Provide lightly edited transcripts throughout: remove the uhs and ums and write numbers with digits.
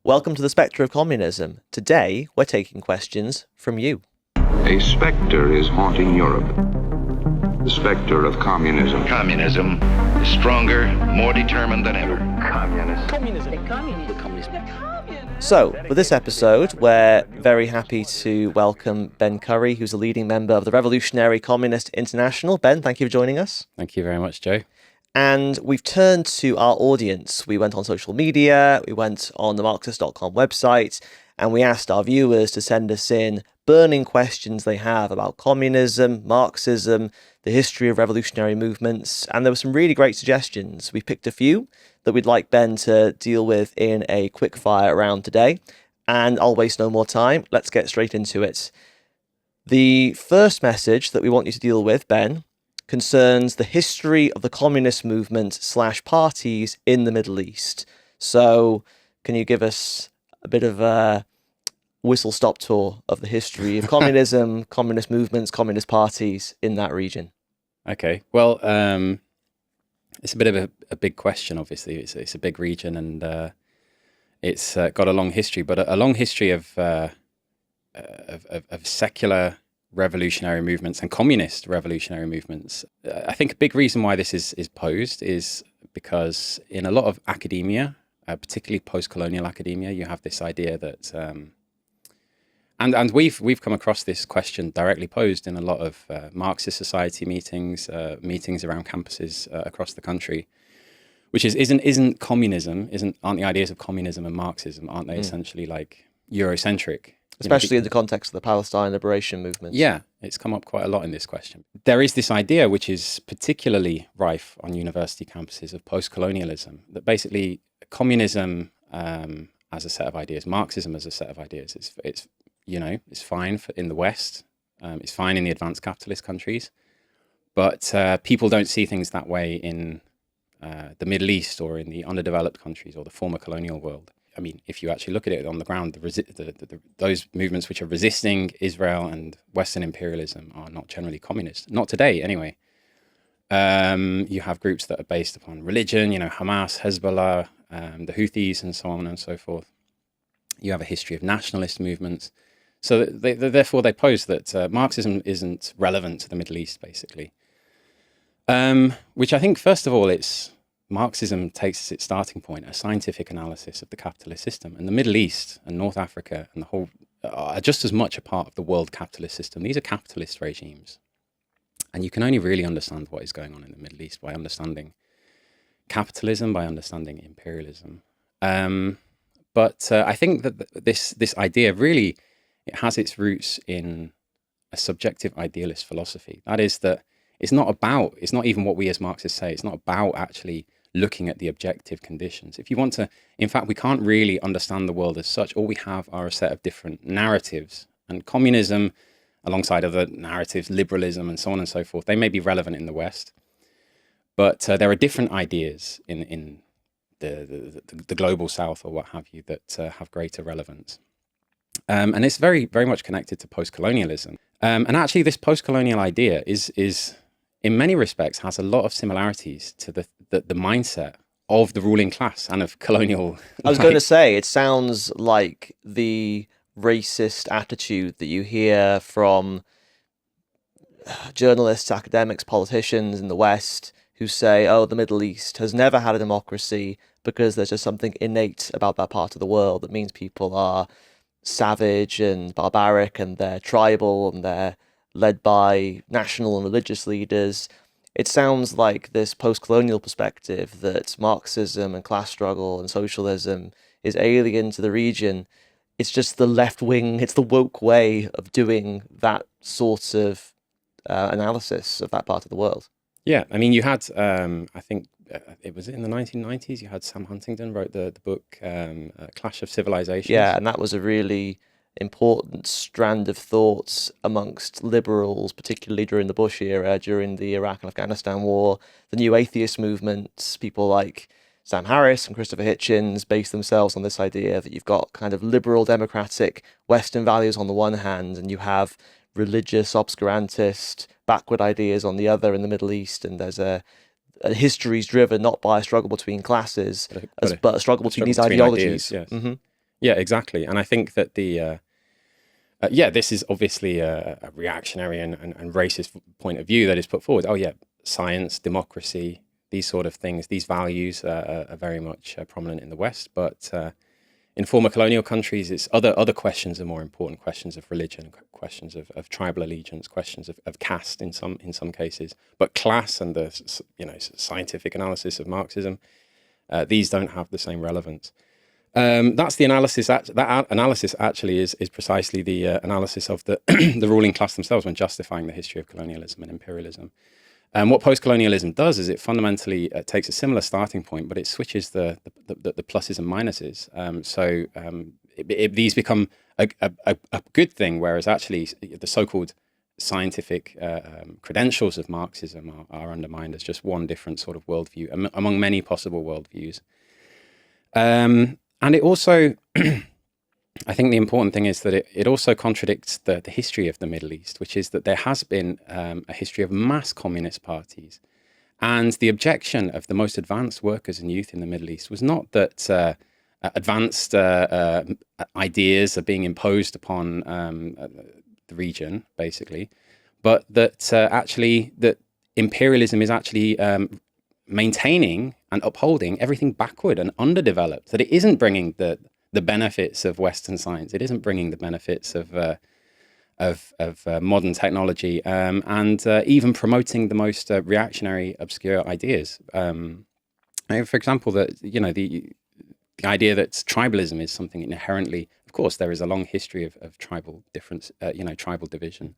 Welcome to the Spectre of Communism. Today, we're taking questions from you. A spectre is haunting Europe. The spectre of communism. Communism is stronger, more determined than ever. So, for this episode, we're very happy to welcome Ben Curry, who's a leading member of the Revolutionary Communist International. Ben, thank you for joining us. Thank you very much, Joe. And we've turned to our audience. We went on social media, we went on the Marxist.com website, and we asked our viewers to send us in burning questions they have about communism, Marxism, the history of revolutionary movements, and there were some really great suggestions. We picked a few that we'd like Ben to deal with in a quick-fire round today, and I'll waste no more time. Let's get straight into it. The first message that we want you to deal with, Ben, concerns the history of the communist movement / parties in the Middle East. So can you give us a bit of a whistle-stop tour of the history of communism, communist movements, communist parties in that region? Okay, well, it's a bit of a big question, obviously. It's a big region and it's got a long history, but a long history of secular revolutionary movements and communist revolutionary movements. I think a big reason why this is posed is because in a lot of academia, particularly post-colonial academia, you have this idea that, and we've come across this question directly posed in a lot of Marxist society meetings, meetings around campuses across the country, which isn't communism, aren't the ideas of communism and Marxism, aren't they essentially like Eurocentric? Especially in the context of the Palestine liberation movement. Yeah, it's come up quite a lot in this question. There is this idea, which is particularly rife on university campuses, of post-colonialism, that basically communism as a set of ideas, Marxism as a set of ideas, it's fine in the West, it's fine in the advanced capitalist countries, but people don't see things that way in the Middle East or in the underdeveloped countries or the former colonial world. I mean, if you actually look at it on the ground, those movements which are resisting Israel and Western imperialism are not generally communist. Not today, anyway. You have groups that are based upon religion, Hamas, Hezbollah, the Houthis, and so on and so forth. You have a history of nationalist movements. So therefore, they pose that Marxism isn't relevant to the Middle East, basically. Which I think, first of all, Marxism takes as its starting point a scientific analysis of the capitalist system, and the Middle East and North Africa and the whole are just as much a part of the world capitalist system. These are capitalist regimes, and you can only really understand what is going on in the Middle East by understanding capitalism, by understanding imperialism. But I think that this idea really, it has its roots in a subjective idealist philosophy. That is that it's not even what we as Marxists say, it's not about actually looking at the objective conditions. If you want to, in fact, we can't really understand the world as such. All we have are a set of different narratives, and communism, alongside other narratives, liberalism and so on and so forth, they may be relevant in the West, but there are different ideas in the global South or what have you that have greater relevance. And it's very, very much connected to post-colonialism. And actually this post-colonial idea is in many respects has a lot of similarities to the mindset of the ruling class and of colonial. I was going to say, it sounds like the racist attitude that you hear from journalists, academics, politicians in the West who say, oh, the Middle East has never had a democracy because there's just something innate about that part of the world that means people are savage and barbaric and they're tribal and they're led by national and religious leaders. It sounds like this post-colonial perspective that Marxism and class struggle and socialism is alien to the region. It's just the left wing, it's the woke way of doing that sort of analysis of that part of the world. Yeah, I mean, you had, I think, it was in the 1990s, you had Sam Huntington wrote the book Clash of Civilizations. Yeah, and that was a really important strand of thoughts amongst liberals, particularly during the Bush era, during the Iraq and Afghanistan war. The new atheist movements, people like Sam Harris and Christopher Hitchens base themselves on this idea that you've got kind of liberal, democratic, Western values on the one hand, and you have religious, obscurantist, backward ideas on the other in the Middle East, and there's a history is driven not by a struggle between classes, but a struggle between these ideologies. Ideas, yes. Mm-hmm. Yeah, exactly. And I think that this is obviously a reactionary and racist point of view that is put forward. Oh, yeah, science, democracy, these sort of things, these values are very much prominent in the West. But in former colonial countries, it's other questions are more important, questions of religion, questions of tribal allegiance, questions of caste in some cases. But class and the scientific analysis of Marxism, these don't have the same relevance. That's the analysis. That analysis actually is precisely the analysis of the the ruling class themselves when justifying the history of colonialism and imperialism. What post-colonialism does is it fundamentally takes a similar starting point, but it switches the pluses and minuses. These become a good thing, whereas actually the so-called scientific credentials of Marxism are undermined as just one different sort of worldview among many possible worldviews. And it also, I think the important thing is that it also contradicts the history of the Middle East, which is that there has been a history of mass communist parties. And the objection of the most advanced workers and youth in the Middle East was not that advanced ideas are being imposed upon the region, basically, but that actually that imperialism is actually maintaining and upholding everything backward and underdeveloped, that it isn't bringing the benefits of Western science, it isn't bringing the benefits of modern technology, and even promoting the most reactionary, obscure ideas. For example, that the idea that tribalism is something inherently, of course, there is a long history of tribal difference, tribal division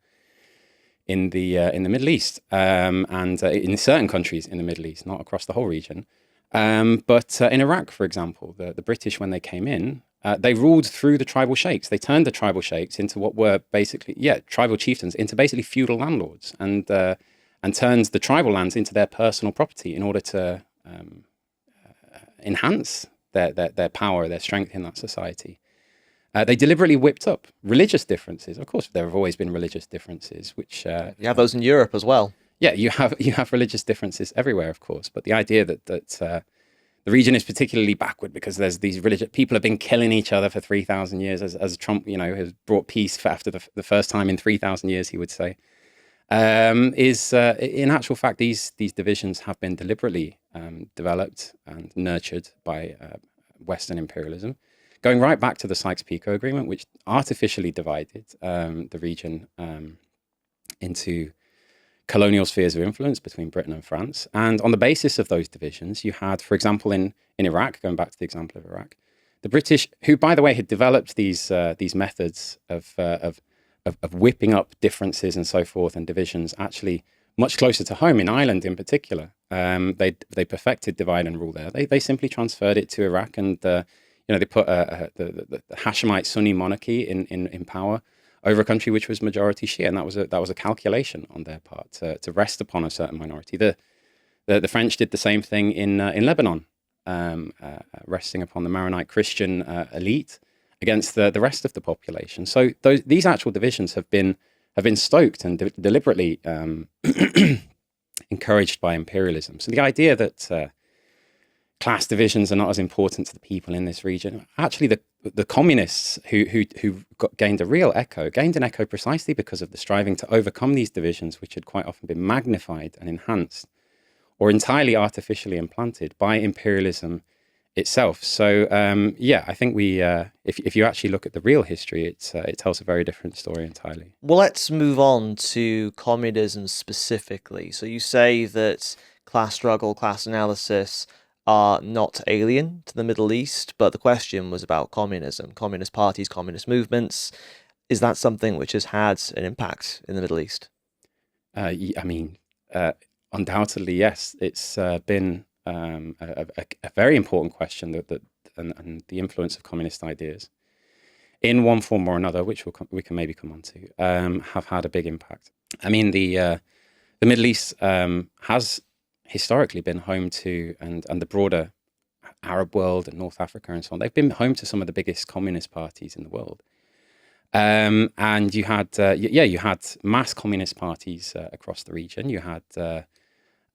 in the Middle East, and in certain countries in the Middle East, not across the whole region. But in Iraq, for example, the British, when they came in, they ruled through the tribal sheikhs. They turned the tribal sheikhs into what were basically, tribal chieftains, into basically feudal landlords, and turned the tribal lands into their personal property in order to enhance their power, their strength in that society. They deliberately whipped up religious differences. Of course, there have always been religious differences, which you have those in Europe as well. Yeah, you have religious differences everywhere, of course. But the idea that the region is particularly backward because there's these religious people have been killing each other for 3,000 years, as Trump, has brought peace after the first time in 3,000 years, he would say, is in actual fact these divisions have been deliberately developed and nurtured by Western imperialism, going right back to the Sykes-Picot Agreement, which artificially divided the region into colonial spheres of influence between Britain and France. And on the basis of those divisions, you had, for example, in Iraq, going back to the example of Iraq, the British, who, by the way, had developed these methods of whipping up differences and so forth and divisions, actually much closer to home, in Ireland in particular. They perfected divide and rule there. They simply transferred it to Iraq, and they put the Hashemite Sunni monarchy in power over a country which was majority Shia, and that was a calculation on their part to rest upon a certain minority. The French did the same thing in Lebanon, resting upon the Maronite Christian elite against the rest of the population. So these actual divisions have been stoked and deliberately encouraged by imperialism. So the idea that class divisions are not as important to the people in this region. Actually, the communists who gained an echo precisely because of the striving to overcome these divisions, which had quite often been magnified and enhanced, or entirely artificially implanted by imperialism itself. So, I think if you actually look at the real history, it tells a very different story entirely. Well, let's move on to communism specifically. So you say that class struggle, class analysis are not alien to the Middle East, but the question was about communism, communist parties, communist movements. Is that something which has had an impact in the Middle East? Undoubtedly, yes. It's been a very important question and the influence of communist ideas in one form or another, which we can maybe come on to, have had a big impact. I mean, the Middle East has historically been home to, and the broader Arab world and North Africa and so on, they've been home to some of the biggest communist parties in the world. And you had mass communist parties across the region. You had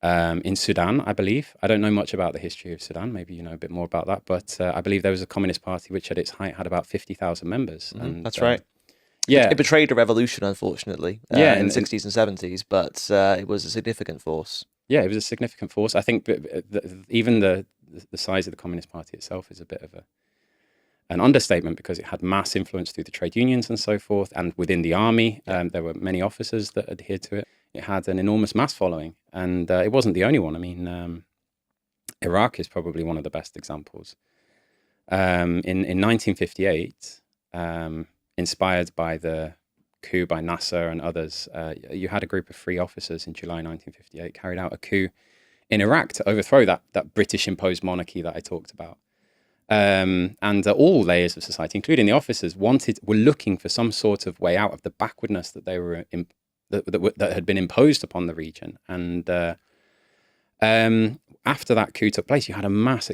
in Sudan, I believe. I don't know much about the history of Sudan. Maybe you know a bit more about that. But I believe there was a communist party which at its height had about 50,000 members. And That's right. yeah, It betrayed a revolution, unfortunately, yeah, in the 60s and 70s, but it was a significant force. yeah, it was a significant force. I think even the size of the Communist Party itself is a bit of an understatement because it had mass influence through the trade unions and so forth, and within the army, there were many officers that adhered to it. It had an enormous mass following, and it wasn't the only one. I mean, Iraq is probably one of the best examples. In 1958, inspired by the coup by Nasser and others, you had a group of free officers in July 1958 carried out a coup in Iraq to overthrow that British-imposed monarchy that I talked about. And all layers of society, including the officers, were looking for some sort of way out of the backwardness that they were that had been imposed upon the region. And after that coup took place, you had a mass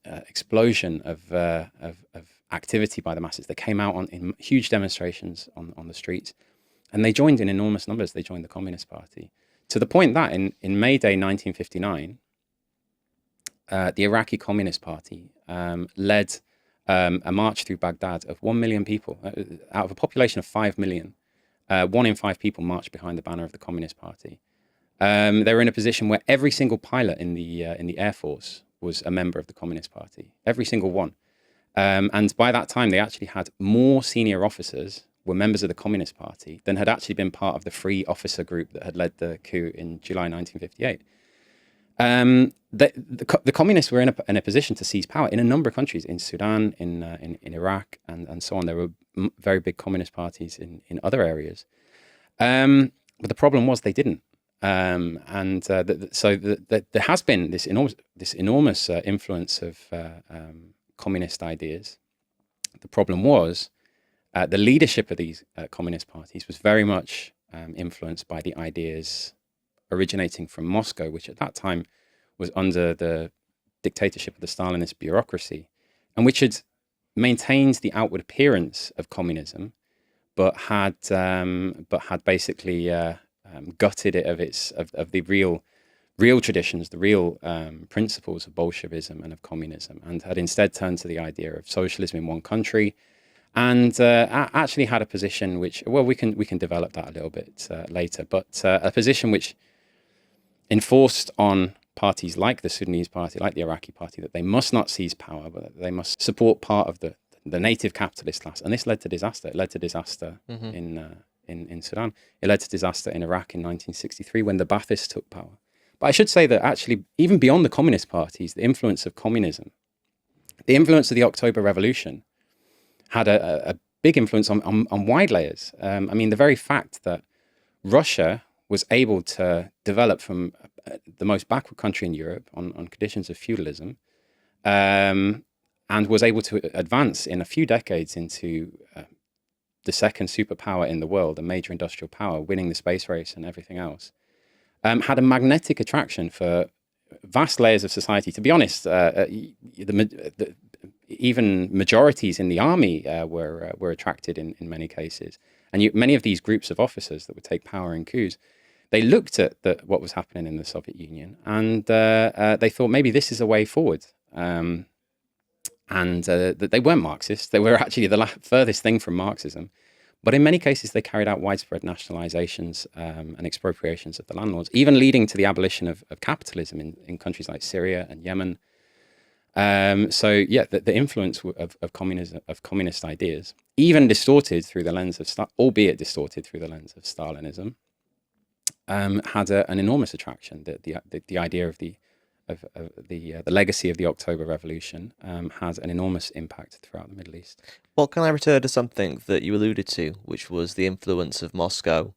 explosion of activity by the masses. They came out in huge demonstrations on the streets, and they joined in enormous numbers. They joined the Communist Party to the point that in May Day 1959, the Iraqi Communist Party led a march through Baghdad of 1 million people. Out of a population of 5 million, 1 in 5 people marched behind the banner of the Communist Party. They were in a position where every single pilot in the Air Force was a member of the Communist Party, every single one. And by that time, they actually had more senior officers were members of the Communist Party than had actually been part of the free officer group that had led the coup in July 1958. The communists were in a position to seize power in a number of countries, in Sudan, in Iraq, and so on. There were very big communist parties in other areas. But the problem was they didn't. So there has been this enormous influence of communist ideas. The problem was the leadership of these communist parties was very much influenced by the ideas originating from Moscow, which at that time was under the dictatorship of the Stalinist bureaucracy, and which had maintained the outward appearance of communism, but had basically gutted it of the real traditions, the real principles of Bolshevism and of communism, and had instead turned to the idea of socialism in one country, and actually had a position which, well, we can develop that a little bit later, but a position which enforced on parties like the Sudanese party, like the Iraqi party, that they must not seize power, but they must support part of the native capitalist class. And this led to disaster. It led to disaster in Sudan. It led to disaster in Iraq in 1963 when the Baathists took power. But I should say that actually, even beyond the communist parties, the influence of communism, the influence of the October Revolution had a big influence on wide layers. I mean, the very fact that Russia was able to develop from the most backward country in Europe on conditions of feudalism, and was able to advance in a few decades into the second superpower in the world, a major industrial power, winning the space race and everything else, had a magnetic attraction for vast layers of society. To be honest, even majorities in the army were attracted in many cases. And many of these groups of officers that would take power in coups, they looked at what was happening in the Soviet Union, and they thought maybe this is a way forward. And that they weren't Marxists. They were actually the furthest thing from Marxism. But in many cases, they carried out widespread nationalizations and expropriations of the landlords, even leading to the abolition of capitalism in countries like Syria and Yemen. So yeah, the influence of communism, of communist ideas, even distorted through the lens of, albeit distorted through the lens of Stalinism, had an enormous attraction. The idea of the legacy of the October Revolution has an enormous impact throughout the Middle East. Well, can I return to something that you alluded to, which was the influence of Moscow?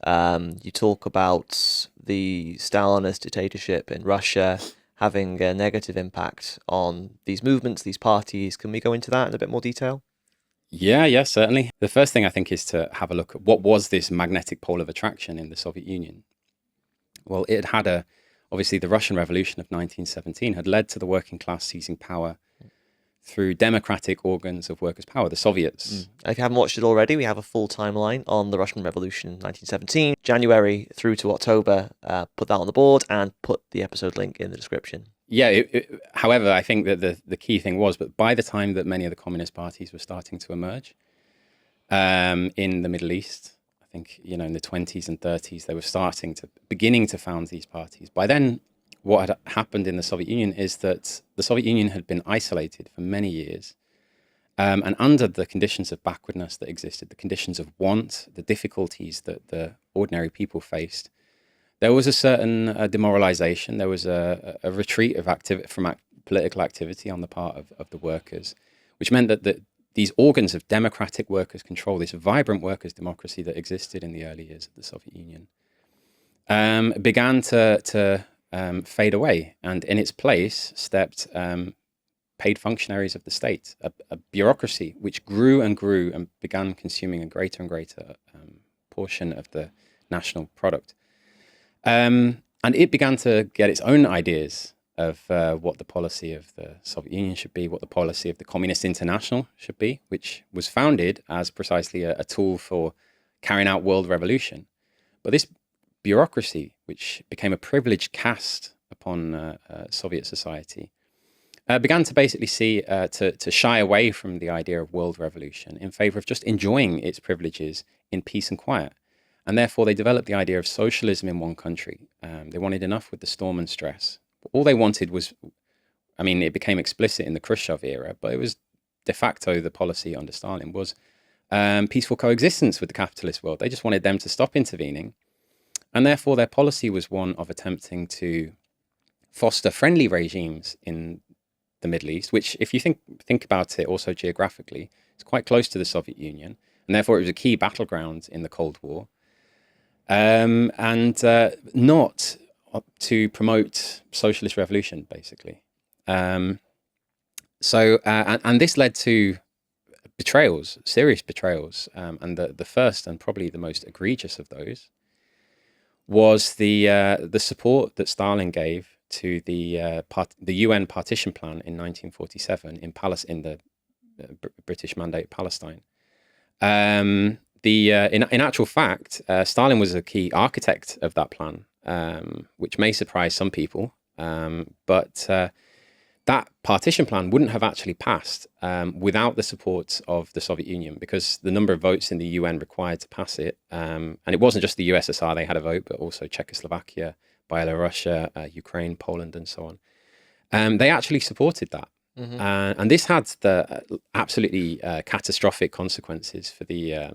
You talk about the Stalinist dictatorship in Russia having a negative impact on these movements, these parties. Can we go into that in a bit more detail? Yeah, certainly. The first thing I think is to have a look at what was this magnetic pole of attraction in the Soviet Union. Well, it had obviously the Russian Revolution of 1917 had led to the working class seizing power through democratic organs of workers' power, the Soviets. And if you haven't watched it already, we have a full timeline on the Russian Revolution in 1917, January through to October. Put that on the board and put the episode link in the description. Yeah, however, I think that the key thing was, but by the time that many of the communist parties were starting to emerge in the Middle East, I think, in the 20s and 30s, they were beginning to found these parties. By then, what had happened in the Soviet Union is that the Soviet Union had been isolated for many years. And under the conditions of backwardness that existed, the conditions of want, the difficulties that the ordinary people faced, there was a certain demoralization. There was a retreat of from political activity on the part of the workers, which meant that these organs of democratic workers' control, this vibrant workers' democracy that existed in the early years of the Soviet Union, began to fade away. And in its place stepped paid functionaries of the state, a bureaucracy which grew and grew and began consuming a greater and greater portion of the national product. And it began to get its own ideas of what the policy of the Soviet Union should be, what the policy of the Communist International should be, which was founded as precisely a tool for carrying out world revolution. But this bureaucracy, which became a privileged caste upon Soviet society, began to basically to shy away from the idea of world revolution in favor of just enjoying its privileges in peace and quiet. And therefore, they developed the idea of socialism in one country. They wanted enough with the storm and stress. All they wanted was, it became explicit in the Khrushchev era, but it was de facto the policy under Stalin was peaceful coexistence with the capitalist world. They just wanted them to stop intervening. And therefore, their policy was one of attempting to foster friendly regimes in the Middle East, which, if you think about it also geographically, is quite close to the Soviet Union. And therefore, it was a key battleground in the Cold War. And not to promote socialist revolution, basically. And this led to betrayals, serious betrayals. And the first and probably the most egregious of those was the support that Stalin gave to the UN partition plan in 1947 in the British Mandate Palestine. In actual fact, Stalin was a key architect of that plan, which may surprise some people. But that partition plan wouldn't have actually passed without the support of the Soviet Union, because the number of votes in the UN required to pass it, and it wasn't just the USSR, they had a vote, but also Czechoslovakia, Belarus, Ukraine, Poland, and so on. They actually supported that. Mm-hmm. And this had the absolutely catastrophic consequences for the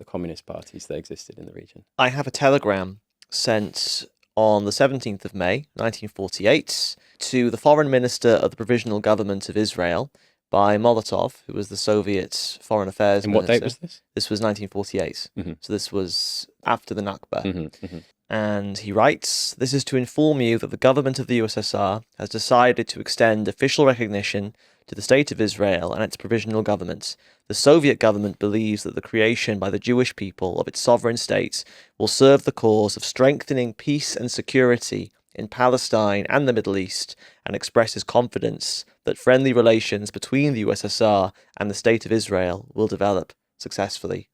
communist parties that existed in the region. I have a telegram sent on the 17th of May, 1948, to the foreign minister of the Provisional Government of Israel by Molotov, who was the Soviet foreign affairs minister. And what date was this? This was 1948. Mm-hmm. So this was after the Nakba. Mm-hmm, mm-hmm. And he writes, "This is to inform you that the government of the USSR has decided to extend official recognition to the State of Israel and its provisional government. The Soviet government believes that the creation by the Jewish people of its sovereign state will serve the cause of strengthening peace and security in Palestine and the Middle East, and expresses confidence that friendly relations between the USSR and the State of Israel will develop successfully."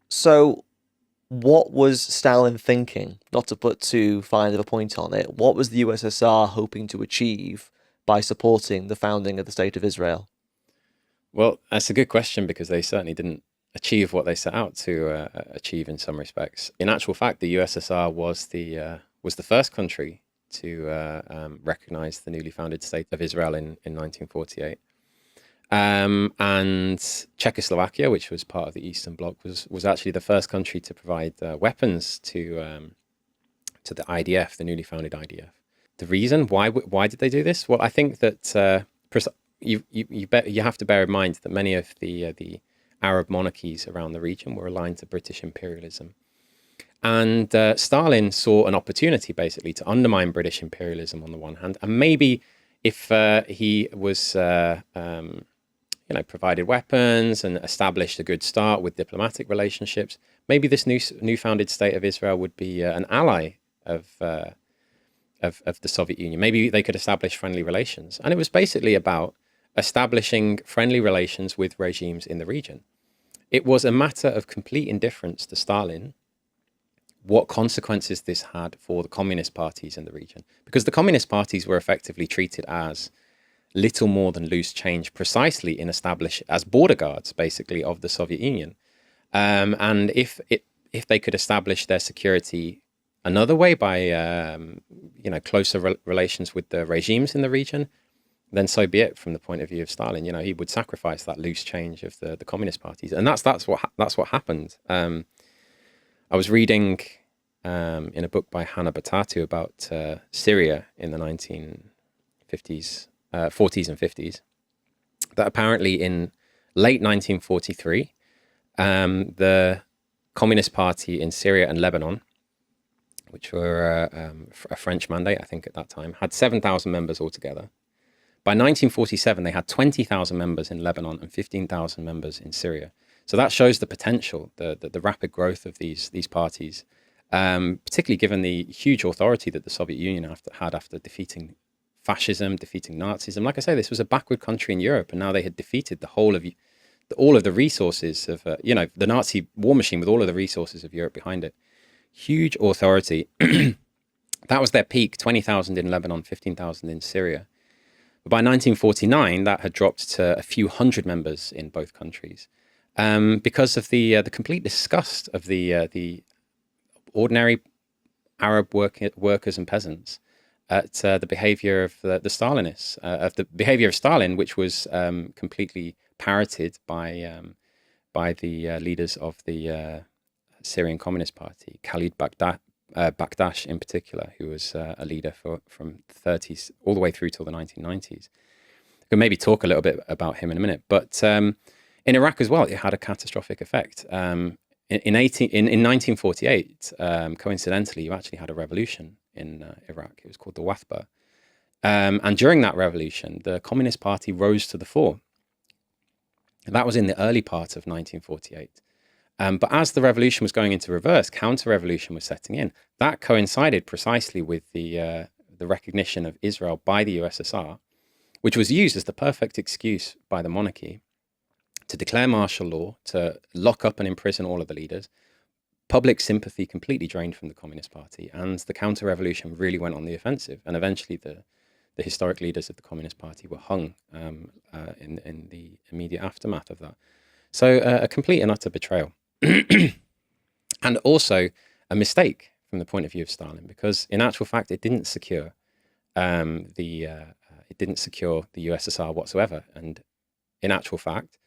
So, what was Stalin thinking? Not to put too fine of a point on it, what was the USSR hoping to achieve by supporting the founding of the State of Israel? Well, that's a good question, because they certainly didn't achieve what they set out to achieve in some respects. In actual fact, the USSR was the first country to recognize the newly founded State of Israel in 1948. And Czechoslovakia, which was part of the Eastern Bloc, was actually the first country to provide weapons to the IDF, the newly founded IDF. The reason why did they do this? Well, I think that you have to bear in mind that many of the Arab monarchies around the region were aligned to British imperialism, and Stalin saw an opportunity basically to undermine British imperialism on the one hand, and maybe if he was provided weapons and established a good start with diplomatic relationships, maybe this new founded State of Israel would be an ally of the Soviet Union. Maybe they could establish friendly relations. And it was basically about establishing friendly relations with regimes in the region. It was a matter of complete indifference to Stalin what consequences this had for the communist parties in the region, because the communist parties were effectively treated as little more than loose change, precisely in as border guards, basically, of the Soviet Union. And if they could establish their security another way by closer relations with the regimes in the region, then so be it. From the point of view of Stalin, he would sacrifice that loose change of the communist parties, and that's what happened. I was reading in a book by Hannah Batatu about Syria in the 1950s, 40s and 50s, that apparently in late 1943, the Communist Party in Syria and Lebanon, which were a French mandate, I think at that time, had 7,000 members altogether. By 1947, they had 20,000 members in Lebanon and 15,000 members in Syria. So that shows the potential, the rapid growth of these parties, particularly given the huge authority that the Soviet Union had after defeating fascism, defeating Nazism. Like I say, this was a backward country in Europe, and now they had defeated all of the resources of, the Nazi war machine with all of the resources of Europe behind it. Huge authority. That was their peak, 20,000 in Lebanon, 15,000 in Syria. But by 1949, that had dropped to a few hundred members in both countries. Because of the complete disgust of the ordinary Arab workers and peasants at the behavior of the Stalinists, of the behavior of Stalin, which was completely parroted by the leaders of the Syrian Communist Party, Khalid Bakdash in particular, who was a leader from the 30s all the way through till the 1990s. We can maybe talk a little bit about him in a minute, but in Iraq as well, it had a catastrophic effect. In 1948, coincidentally, you actually had a revolution in Iraq. It was called the Wathba. And during that revolution, the Communist Party rose to the fore. And that was in the early part of 1948. But as the revolution was going into reverse, counter-revolution was setting in. That coincided precisely with the recognition of Israel by the USSR, which was used as the perfect excuse by the monarchy to declare martial law, to lock up and imprison all of the leaders. Public sympathy completely drained from the Communist Party, and the counter-revolution really went on the offensive. And eventually the historic leaders of the Communist Party were hung in the immediate aftermath of that. So a complete and utter betrayal. And also a mistake from the point of view of Stalin, because in actual fact, it didn't secure the USSR whatsoever. And in actual fact,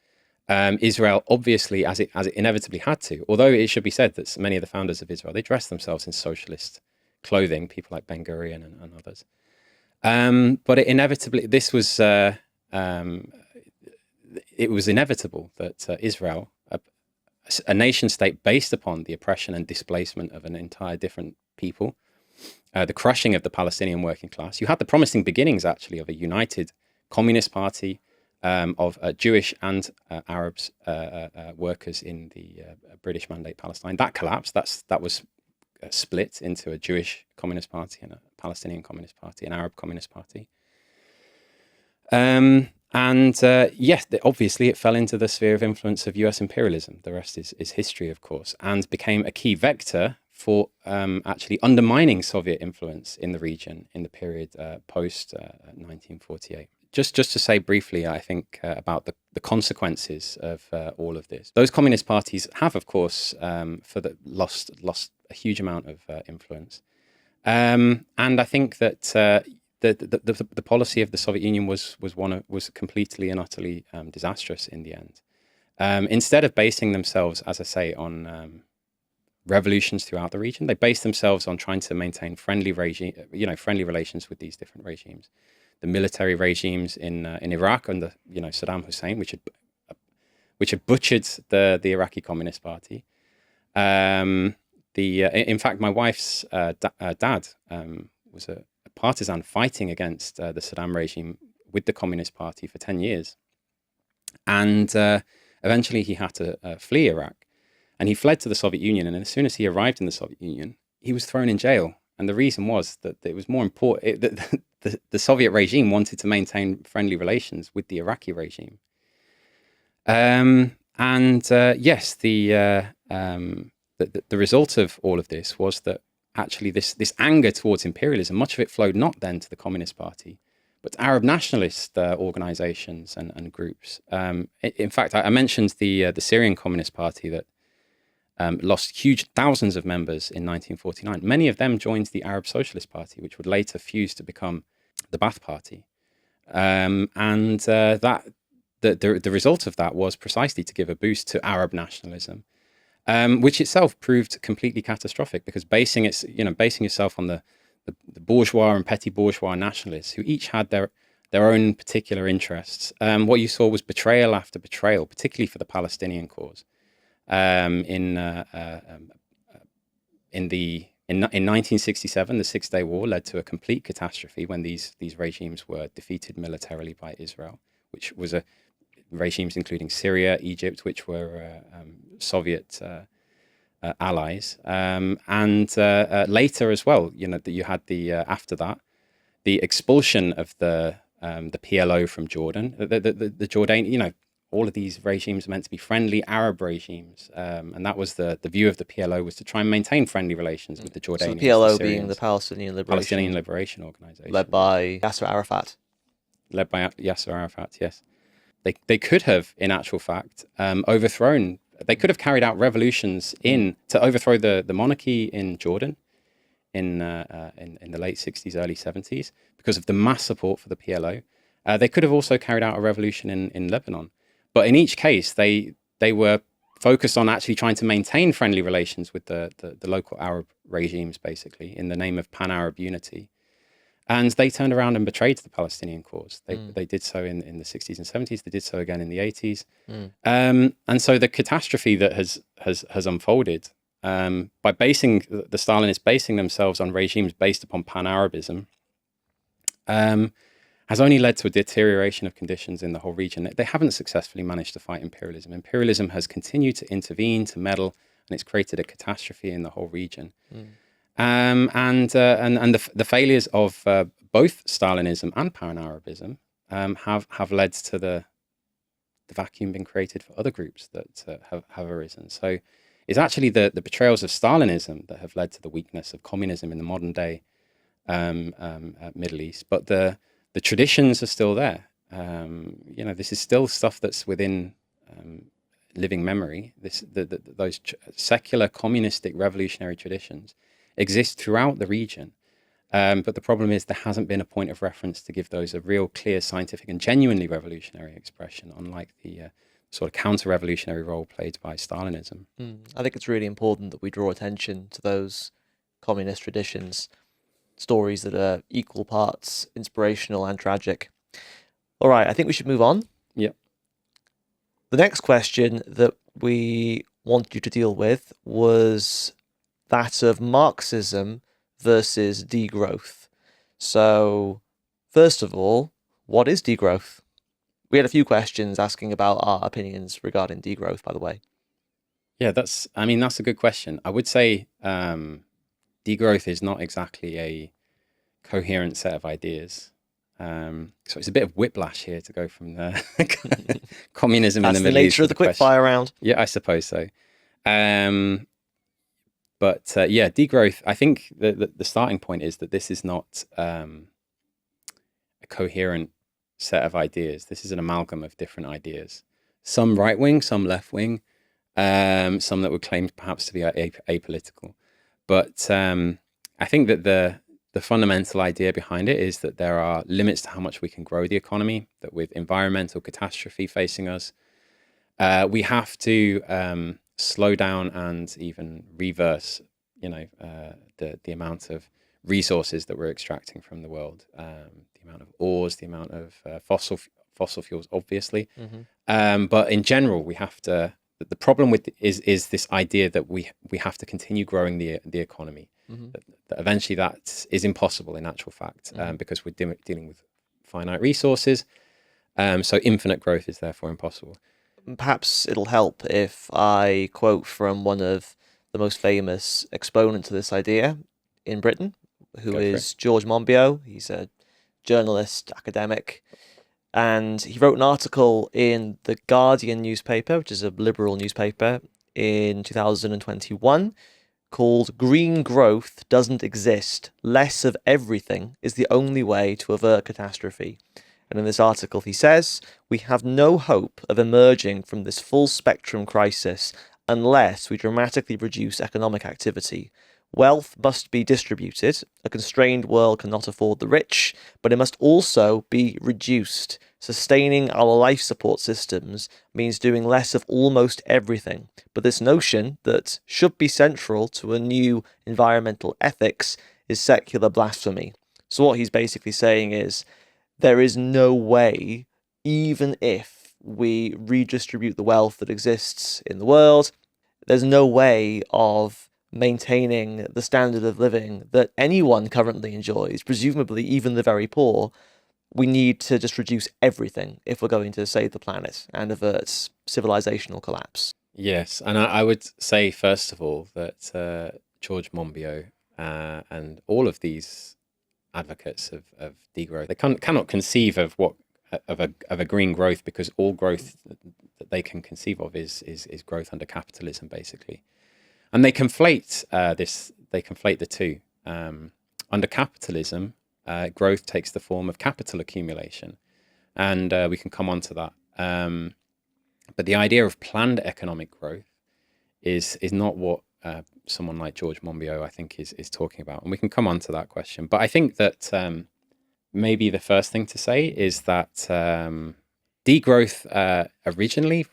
Israel, obviously, as it inevitably had to, although it should be said that many of the founders of Israel, they dressed themselves in socialist clothing, people like Ben Gurion and others. But it inevitably, it was inevitable that Israel, a nation state based upon the oppression and displacement of an entire different people, the crushing of the Palestinian working class. You had the promising beginnings, actually, of a united communist party, of Jewish and Arabs workers in the British Mandate Palestine. That collapsed. That was split into a Jewish Communist Party and a Palestinian Communist Party, an Arab Communist Party. Yes, obviously it fell into the sphere of influence of US imperialism. The rest is history, of course, and became a key vector for actually undermining Soviet influence in the region in the period post 1948. Just to say briefly, I think, about the consequences of all of this. Those communist parties have, of course, lost a huge amount of influence. And I think that the policy of the Soviet Union was completely and utterly disastrous in the end. Instead of basing themselves, as I say, on revolutions throughout the region, they based themselves on trying to maintain friendly relations with these different regimes. The military regimes in Iraq under Saddam Hussein, which had butchered the Iraqi Communist Party. In fact, my wife's dad was a partisan fighting against the Saddam regime with the Communist Party for 10 years. And eventually he had to flee Iraq. And he fled to the Soviet Union. And as soon as he arrived in the Soviet Union, he was thrown in jail. And the reason was that it was more important, the Soviet regime wanted to maintain friendly relations with the Iraqi regime. Yes, the result of all of this was that actually this anger towards imperialism, much of it flowed not then to the Communist Party, but to Arab nationalist organizations and groups. In fact, I mentioned the Syrian Communist Party that lost huge thousands of members in 1949. Many of them joined the Arab Socialist Party, which would later fuse to become the Ba'ath Party. The result of that was precisely to give a boost to Arab nationalism, which itself proved completely catastrophic, because basing yourself on the bourgeois and petty bourgeois nationalists who each had their own particular interests. What you saw was betrayal after betrayal, particularly for the Palestinian cause. In 1967, the Six-Day War led to a complete catastrophe when these regimes were defeated militarily by Israel, which was regimes including Syria, Egypt, which were Soviet allies, and later as well. That you had after that, the expulsion of the PLO from Jordan, the Jordan. All of these regimes are meant to be friendly Arab regimes, and that was the view of the PLO, was to try and maintain friendly relations with the Jordanians. So the PLO being the Palestinian Liberation Organization, led by Yasser Arafat. Led by Yasser Arafat, yes. They could have, in actual fact, overthrown. They could have carried out revolutions to overthrow the monarchy in Jordan in the late 60s, early 70s, because of the mass support for the PLO. They could have also carried out a revolution in Lebanon. But in each case, they were focused on actually trying to maintain friendly relations with the local Arab regimes, basically, in the name of pan-Arab unity. And they turned around and betrayed the Palestinian cause. They did so in the 60s and 70s. They did so again in the 80s. And so the catastrophe that has unfolded by basing the Stalinists basing themselves on regimes based upon pan-Arabism has only led to a deterioration of conditions in the whole region. They haven't successfully managed to fight imperialism. Imperialism has continued to intervene, to meddle, and it's created a catastrophe in the whole region. And the failures of both Stalinism and pan-Arabism have led to the vacuum being created for other groups that have arisen. So it's actually the betrayals of Stalinism that have led to the weakness of communism in the modern day Middle East. But the traditions are still there. This is still stuff that's within living memory. Those secular, communistic, revolutionary traditions exist throughout the region. But the problem is there hasn't been a point of reference to give those a real, clear, scientific, and genuinely revolutionary expression, unlike the sort of counter-revolutionary role played by Stalinism. I think it's really important that we draw attention to those communist traditions, stories that are equal parts inspirational and tragic. All right, I think we should move on. Yep. The next question that we wanted you to deal with was that of Marxism versus degrowth. So, first of all, what is degrowth? We had a few questions asking about our opinions regarding degrowth, by the way. Yeah, that's a good question. I would say degrowth is not exactly a coherent set of ideas. So it's a bit of whiplash here to go from the communism in the Middle East. That's the nature of the quickfire round. Yeah, I suppose so. But degrowth, I think the starting point is that this is not a coherent set of ideas. This is an amalgam of different ideas. Some right-wing, some left-wing, some that would claim perhaps to be apolitical. But I think that the fundamental idea behind it is that there are limits to how much we can grow the economy, that with environmental catastrophe facing us, we have to slow down and even reverse, the amount of resources that we're extracting from the world, the amount of ores, the amount of fossil fuels, obviously. But in general, we have to. The problem is this idea that we have to continue growing the economy. That eventually that is impossible in actual fact, because we're dealing with finite resources. So infinite growth is therefore impossible. Perhaps it'll help if I quote from one of the most famous exponents of this idea in Britain, who is George Monbiot. He's a journalist, academic, and he wrote an article in the Guardian newspaper, which is a liberal newspaper, in 2021 called Green Growth Doesn't Exist. Less of everything is the only way to avert catastrophe. And in this article, he says, we have no hope of emerging from this full spectrum crisis unless we dramatically reduce economic activity. Wealth must be distributed. A constrained world cannot afford the rich, but it must also be reduced. Sustaining our life support systems means doing less of almost everything. But this notion that should be central to a new environmental ethics is secular blasphemy. So what he's basically saying is there is no way, even if we redistribute the wealth that exists in the world, there's no way of maintaining the standard of living that anyone currently enjoys, presumably even the very poor. We need to just reduce everything if we're going to save the planet and avert civilizational collapse. Yes, and I would say, first of all, that George Monbiot and all of these advocates of degrowth, they cannot conceive of a green growth, because all growth that they can conceive of is growth under capitalism, basically. And they conflate the two. Under capitalism, growth takes the form of capital accumulation, and we can come on to that. But the idea of planned economic growth is not what someone like George Monbiot, I think, is talking about, and we can come on to that question. But I think that maybe the first thing to say is that degrowth originally,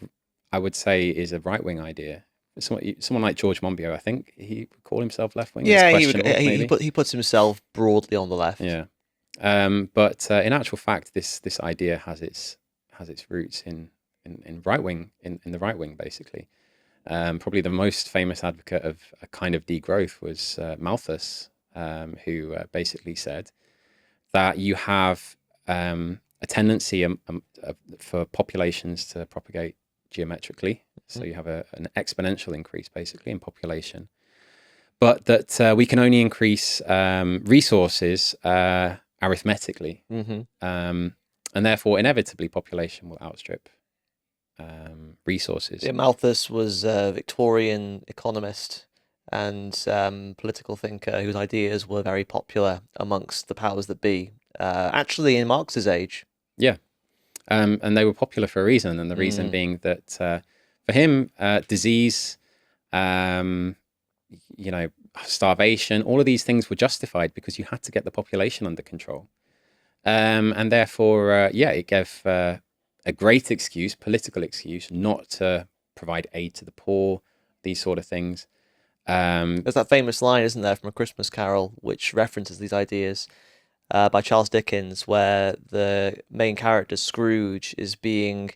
I would say, is a right-wing idea. Someone like George Monbiot, I think he would call himself left-wing. Yeah, he puts himself broadly on the left. Yeah, but in actual fact, this idea has its roots in right wing, in the right wing, basically. Probably the most famous advocate of a kind of degrowth was Malthus, who basically said that you have a tendency for populations to propagate geometrically. So you have an exponential increase, basically, in population. But that we can only increase resources arithmetically. And therefore, inevitably, population will outstrip resources. Yeah, Malthus was a Victorian economist and political thinker whose ideas were very popular amongst the powers that be, actually in Marx's age. Yeah. And they were popular for a reason, and the reason being that for him, disease, starvation, all of these things were justified because you had to get the population under control. And therefore, it gave a great excuse, political excuse, not to provide aid to the poor, these sort of things. There's that famous line, isn't there, from A Christmas Carol, which references these ideas by Charles Dickens, where the main character, Scrooge, is being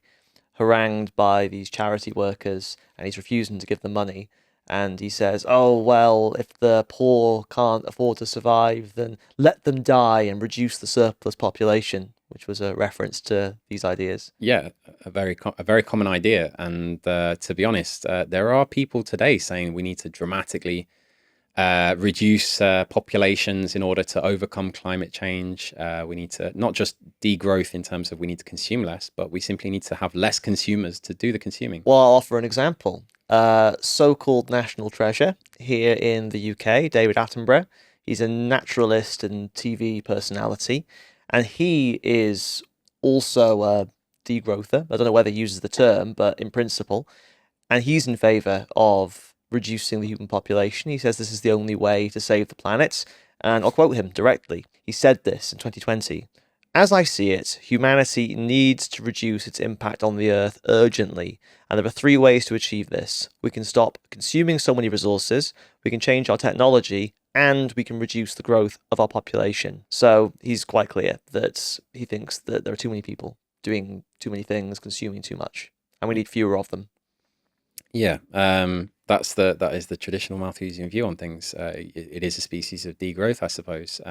harangued by these charity workers and he's refusing to give them money. And he says, oh, well, if the poor can't afford to survive, then let them die and reduce the surplus population, which was a reference to these ideas. Yeah, a very common idea. And to be honest, there are people today saying we need to dramatically reduce populations in order to overcome climate change. We need to not just degrowth in terms of we need to consume less, but we simply need to have less consumers to do the consuming. Well, I'll offer an example. So-called national treasure here in the UK, David Attenborough. He's a naturalist and TV personality, and he is also a degrowther. I don't know whether he uses the term, but in principle. And he's in favour of reducing the human population. He says this is the only way to save the planet. And I'll quote him directly. He said this in 2020. As I see it, humanity needs to reduce its impact on the Earth urgently, and there are 3 ways to achieve this. We can stop consuming so many resources, we can change our technology, and we can reduce the growth of our population. So he's quite clear that he thinks that there are too many people doing too many things, consuming too much, and we need fewer of them. Yeah, that is the traditional Malthusian view on things. It is a species of degrowth, I suppose.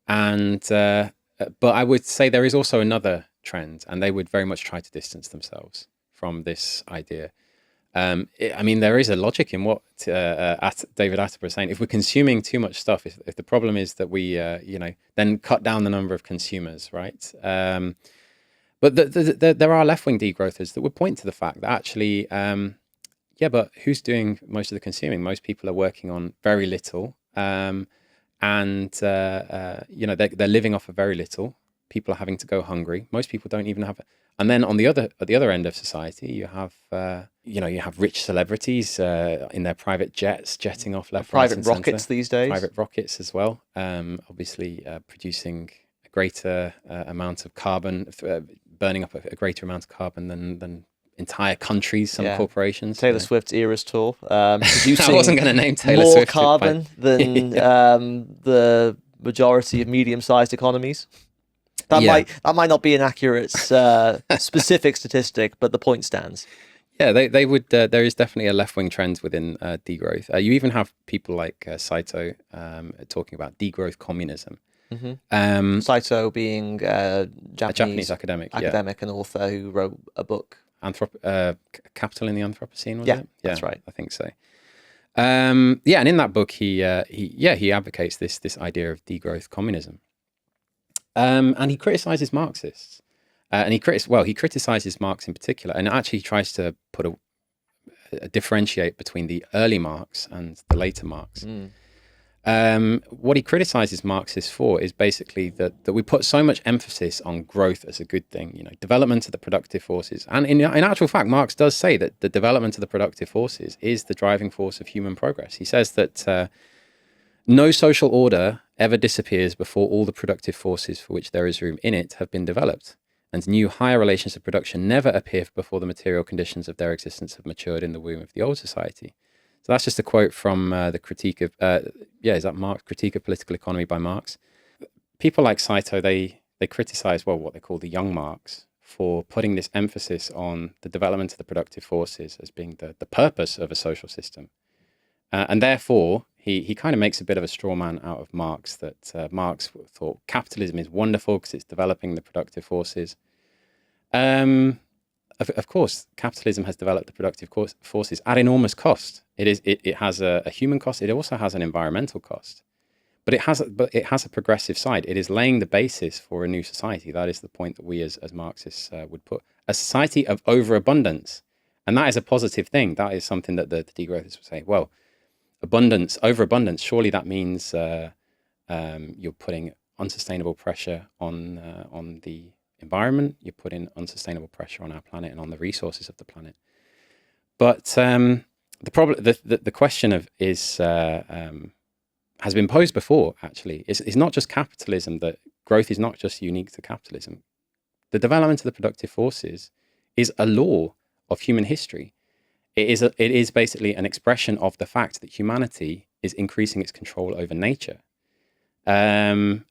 But I would say there is also another trend, and they would very much try to distance themselves from this idea. I mean, there is a logic in what David Attenborough is saying. If we're consuming too much stuff, if the problem is that we, then cut down the number of consumers, right? But there are left-wing degrowthers that would point to the fact that actually, but who's doing most of the consuming? Most people are working on very little, and they're living off of very little. People are having to go hungry. Most people don't even have. And then at the other end of society, you have you have rich celebrities in their private jets jetting off left, right, and rockets center. these days. Private rockets as well. Obviously, producing a greater amount of carbon, burning up a greater amount of carbon than entire countries, some corporations. Taylor Swift's Eras tour, producing I wasn't going to name Taylor more Swift carbon than the majority of medium-sized economies. That might not be an accurate specific statistic, but the point stands. Yeah, they would. There is definitely a left-wing trend within degrowth. You even have people like Saito talking about degrowth communism. Mm-hmm. Saito being a Japanese academic and author who wrote a book. Capital in the Anthropocene, was it? Yeah, that's right. I think so. And in that book, he advocates this idea of degrowth communism. And he criticizes Marxists, and he criticizes Marx in particular, and actually tries to put a differentiate between the early Marx and the later Marx. What he criticizes Marxists for is basically that we put so much emphasis on growth as a good thing, development of the productive forces. And in actual fact, Marx does say that the development of the productive forces is the driving force of human progress. He says that no social order ever disappears before all the productive forces for which there is room in it have been developed, and new higher relations of production never appear before the material conditions of their existence have matured in the womb of the old society. So that's just a quote from the critique of, is that Marx? Critique of Political Economy by Marx. People like Saito, they criticize, what they call the young Marx for putting this emphasis on the development of the productive forces as being the purpose of a social system. And therefore, he kind of makes a bit of a straw man out of Marx, that Marx thought capitalism is wonderful because it's developing the productive forces. Of course, capitalism has developed the productive forces at enormous cost. It has a human cost. It also has an environmental cost, but it has a progressive side. It is laying the basis for a new society. That is the point that we as Marxists would put a society of overabundance, and that is a positive thing. That is something that the degrowthers would say. Well, overabundance. Surely that means you're putting unsustainable pressure on the environment. You're putting unsustainable pressure on our planet and on the resources of the planet. But the problem, the question has been posed before. Actually, it's not just capitalism. That growth is not just unique to capitalism. The development of the productive forces is a law of human history. It is basically an expression of the fact that humanity is increasing its control over nature, and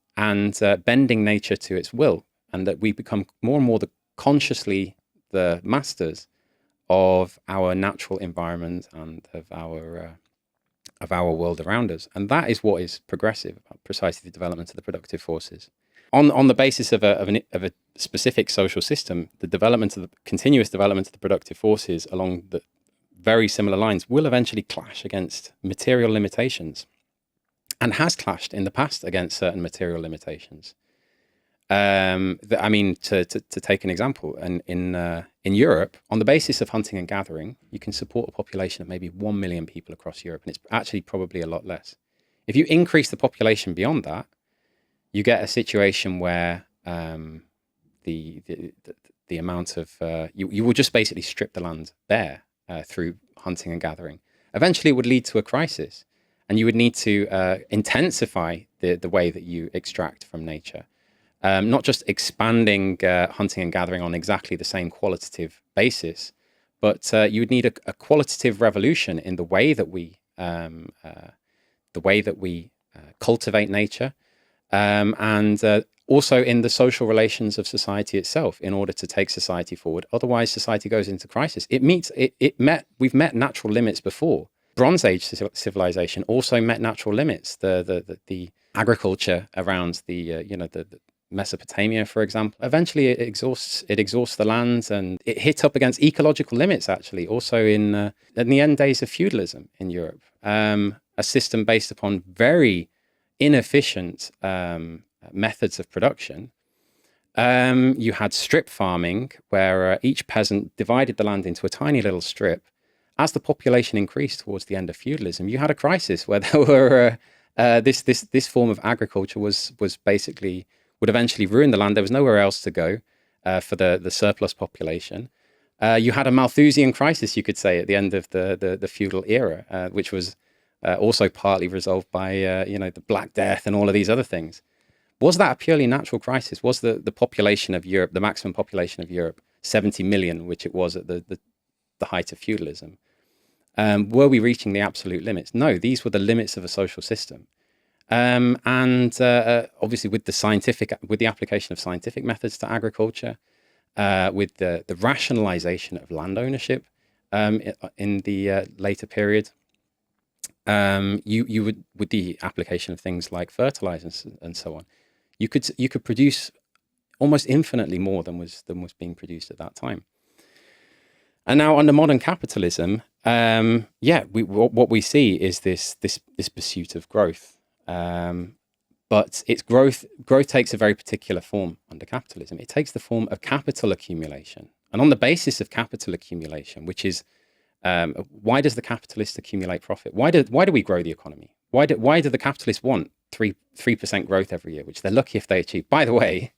bending nature to its will, and that we become more and more consciously the masters of our natural environment and of our world around us. And that is what is progressive, precisely the development of the productive forces. On the basis of a specific social system, the continuous development of the productive forces along the very similar lines will eventually clash against material limitations, and has clashed in the past against certain material limitations. To take an example, in Europe, on the basis of hunting and gathering, you can support a population of maybe 1 million people across Europe, and it's actually probably a lot less. If you increase the population beyond that, you get a situation where the amount of you will just basically strip the land bare through hunting and gathering. Eventually, it would lead to a crisis, and you would need to intensify the way that you extract from nature. Not just expanding hunting and gathering on exactly the same qualitative basis, but you would need a qualitative revolution in the way that we cultivate nature, and also in the social relations of society itself, in order to take society forward. Otherwise, society goes into crisis. We've met natural limits before. Bronze Age civilization also met natural limits. The agriculture around the Mesopotamia, for example. Eventually, it exhausts the lands, and it hit up against ecological limits. Actually, also in the end days of feudalism in Europe, a system based upon very inefficient methods of production. You had strip farming, where each peasant divided the land into a tiny little strip. As the population increased towards the end of feudalism, you had a crisis where there were this form of agriculture was basically would eventually ruin the land. There was nowhere else to go for the surplus population. You had a Malthusian crisis, you could say, at the end of the feudal era, which was also partly resolved by the Black Death and all of these other things. Was that a purely natural crisis? Was the population of Europe, the maximum population of Europe, 70 million, which it was at the height of feudalism? Were we reaching the absolute limits? No, these were the limits of a social system. Obviously with the application of scientific methods to agriculture, with the rationalization of land ownership in the later period, you would, with the application of things like fertilizers and so on, you could produce almost infinitely more than was being produced at that time. And now under modern capitalism, what we see is this pursuit of growth. But its growth takes a very particular form under capitalism. It takes the form of capital accumulation. And on the basis of capital accumulation, which is why does the capitalist accumulate profit? Why do we grow the economy? Why do the capitalists want 3% growth every year, which they're lucky if they achieve? By the way,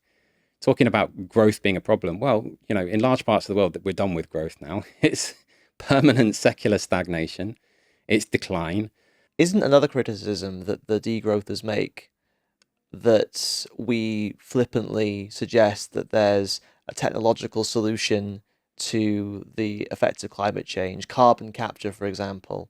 talking about growth being a problem, well, in large parts of the world, that we're done with growth now. It's permanent secular stagnation. It's decline. Isn't another criticism that the degrowthers make that we flippantly suggest that there's a technological solution to the effects of climate change, carbon capture, for example?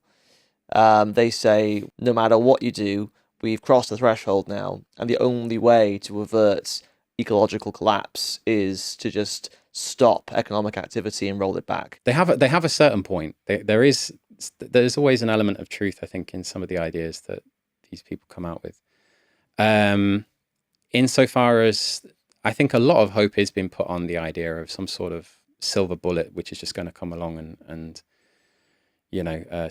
They say, no matter what you do, we've crossed the threshold now, and the only way to avert ecological collapse is to just stop economic activity and roll it back. They have a certain point. There's always an element of truth, I think, in some of the ideas that these people come out with. Insofar as I think a lot of hope is being put on the idea of some sort of silver bullet, which is just going to come along and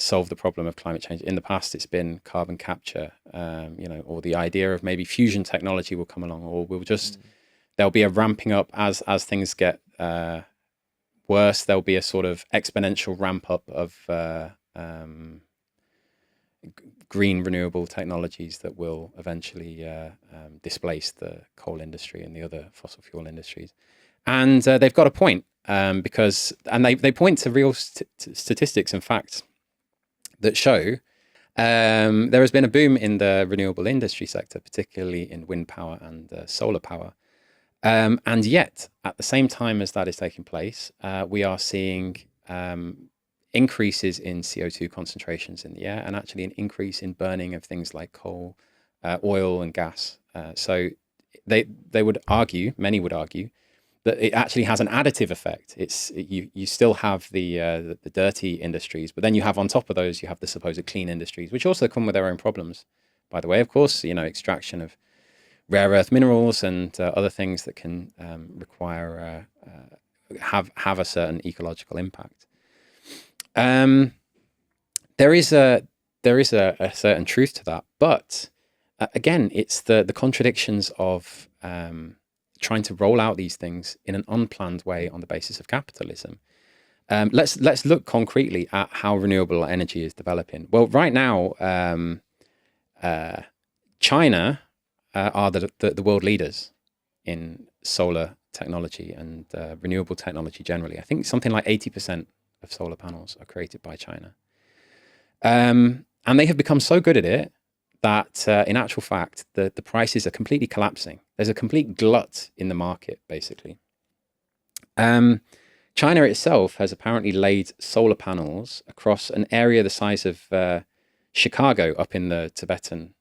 solve the problem of climate change. In the past, it's been carbon capture, or the idea of maybe fusion technology will come along, or there'll be a ramping up as things get worse. There'll be a sort of exponential ramp up of green renewable technologies that will eventually displace the coal industry and the other fossil fuel industries. And they've got a point. Because they point to real statistics and facts that show there has been a boom in the renewable industry sector, particularly in wind power and solar power. And yet, at the same time as that is taking place, we are seeing increases in CO2 concentrations in the air, and actually an increase in burning of things like coal, oil, and gas. So they would argue, many would argue, that it actually has an additive effect. You still have the dirty industries, but then you have on top of those, you have the supposed clean industries, which also come with their own problems. By the way, of course, extraction of rare earth minerals and other things that can require have a certain ecological impact. There is a certain truth to that, but again, it's the contradictions of trying to roll out these things in an unplanned way on the basis of capitalism. Let's look concretely at how renewable energy is developing. Well, right now, China are the world leaders in solar technology and renewable technology generally. I think something like 80% of solar panels are created by China. And they have become so good at it that in actual fact, the prices are completely collapsing. There's a complete glut in the market, basically. China itself has apparently laid solar panels across an area the size of Chicago up in the Tibetan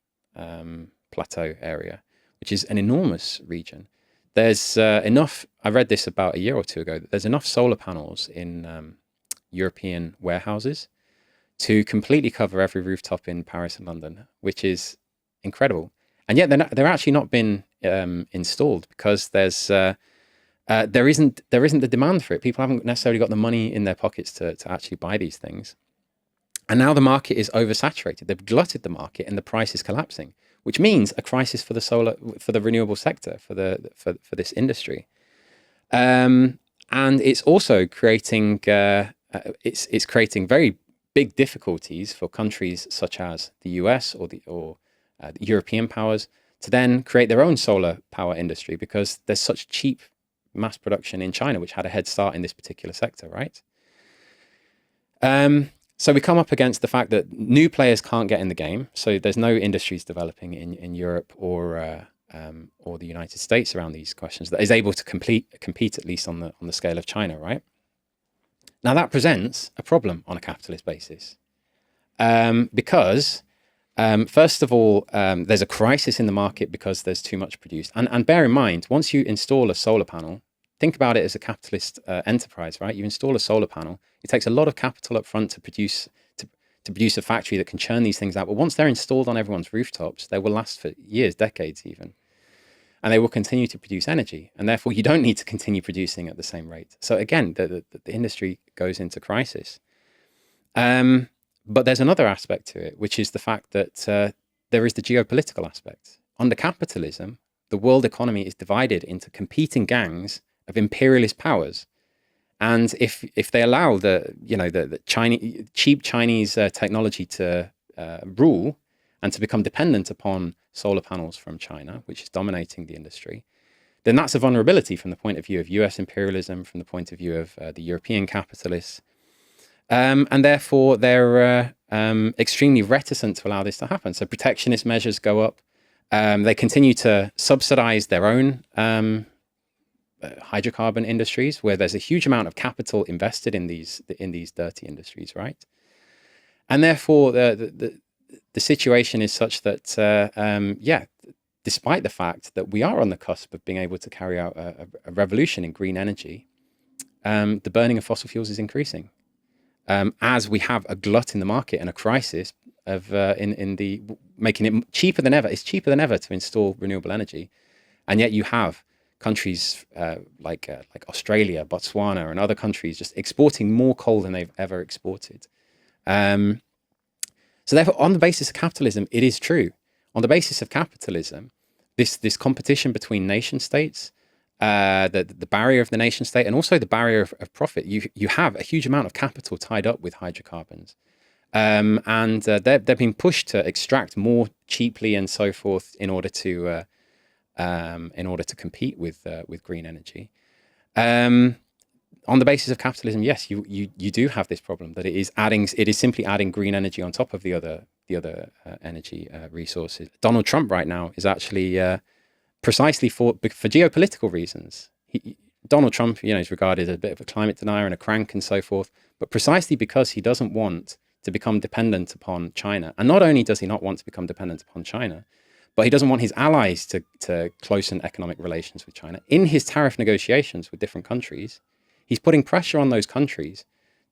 plateau area, which is an enormous region. There's enough, I read this about a year or two ago, there's enough solar panels in European warehouses to completely cover every rooftop in Paris and London, which is incredible. and yet they're actually not been installed because there isn't the demand for it. People haven't necessarily got the money in their pockets to actually buy these things. And now the market is oversaturated. They've glutted the market and the price is collapsing, which means a crisis for the renewable sector, for this industry. And it's also creating it's creating very big difficulties for countries such as the US or the European powers to then create their own solar power industry, because there's such cheap mass production in China, which had a head start in this particular sector, right? So we come up against the fact that new players can't get in the game. So there's no industries developing in Europe or the United States around these questions that is able to compete at least on the scale of China, right? Now that presents a problem on a capitalist basis, because first of all, there's a crisis in the market because there's too much produced. And bear in mind, once you install a solar panel, think about it as a capitalist enterprise, right? You install a solar panel. It takes a lot of capital up front to produce a factory that can churn these things out. But once they're installed on everyone's rooftops, they will last for years, decades even. And they will continue to produce energy. And therefore, you don't need to continue producing at the same rate. So again, the industry goes into crisis. But there's another aspect to it, which is the fact that there is the geopolitical aspect. Under capitalism, the world economy is divided into competing gangs of imperialist powers. And if they allow the cheap Chinese technology to rule and to become dependent upon solar panels from China, which is dominating the industry, then that's a vulnerability from the point of view of US imperialism, from the point of view of the European capitalists. And therefore, they're extremely reticent to allow this to happen. So protectionist measures go up. They continue to subsidize their own hydrocarbon industries, where there's a huge amount of capital invested in these dirty industries, right? And therefore, the situation is such that, despite the fact that we are on the cusp of being able to carry out a revolution in green energy, the burning of fossil fuels is increasing. As we have a glut in the market and a crisis of making it cheaper than ever. It's cheaper than ever to install renewable energy, and yet you have countries like Australia, Botswana, and other countries just exporting more coal than they've ever exported. So therefore, on the basis of capitalism, it is true. On the basis of capitalism, this competition between nation states, the barrier of the nation state, and also the barrier of profit, you have a huge amount of capital tied up with hydrocarbons. And they're being pushed to extract more cheaply and so forth in order to compete with green energy. On the basis of capitalism, yes, you do have this problem that it is simply adding green energy on top of the other energy resources. Donald Trump right now is actually precisely for geopolitical reasons. Donald Trump, is regarded as a bit of a climate denier and a crank and so forth, but precisely because he doesn't want to become dependent upon China. And not only does he not want to become dependent upon China, but he doesn't want his allies to closen economic relations with China. In his tariff negotiations with different countries, he's putting pressure on those countries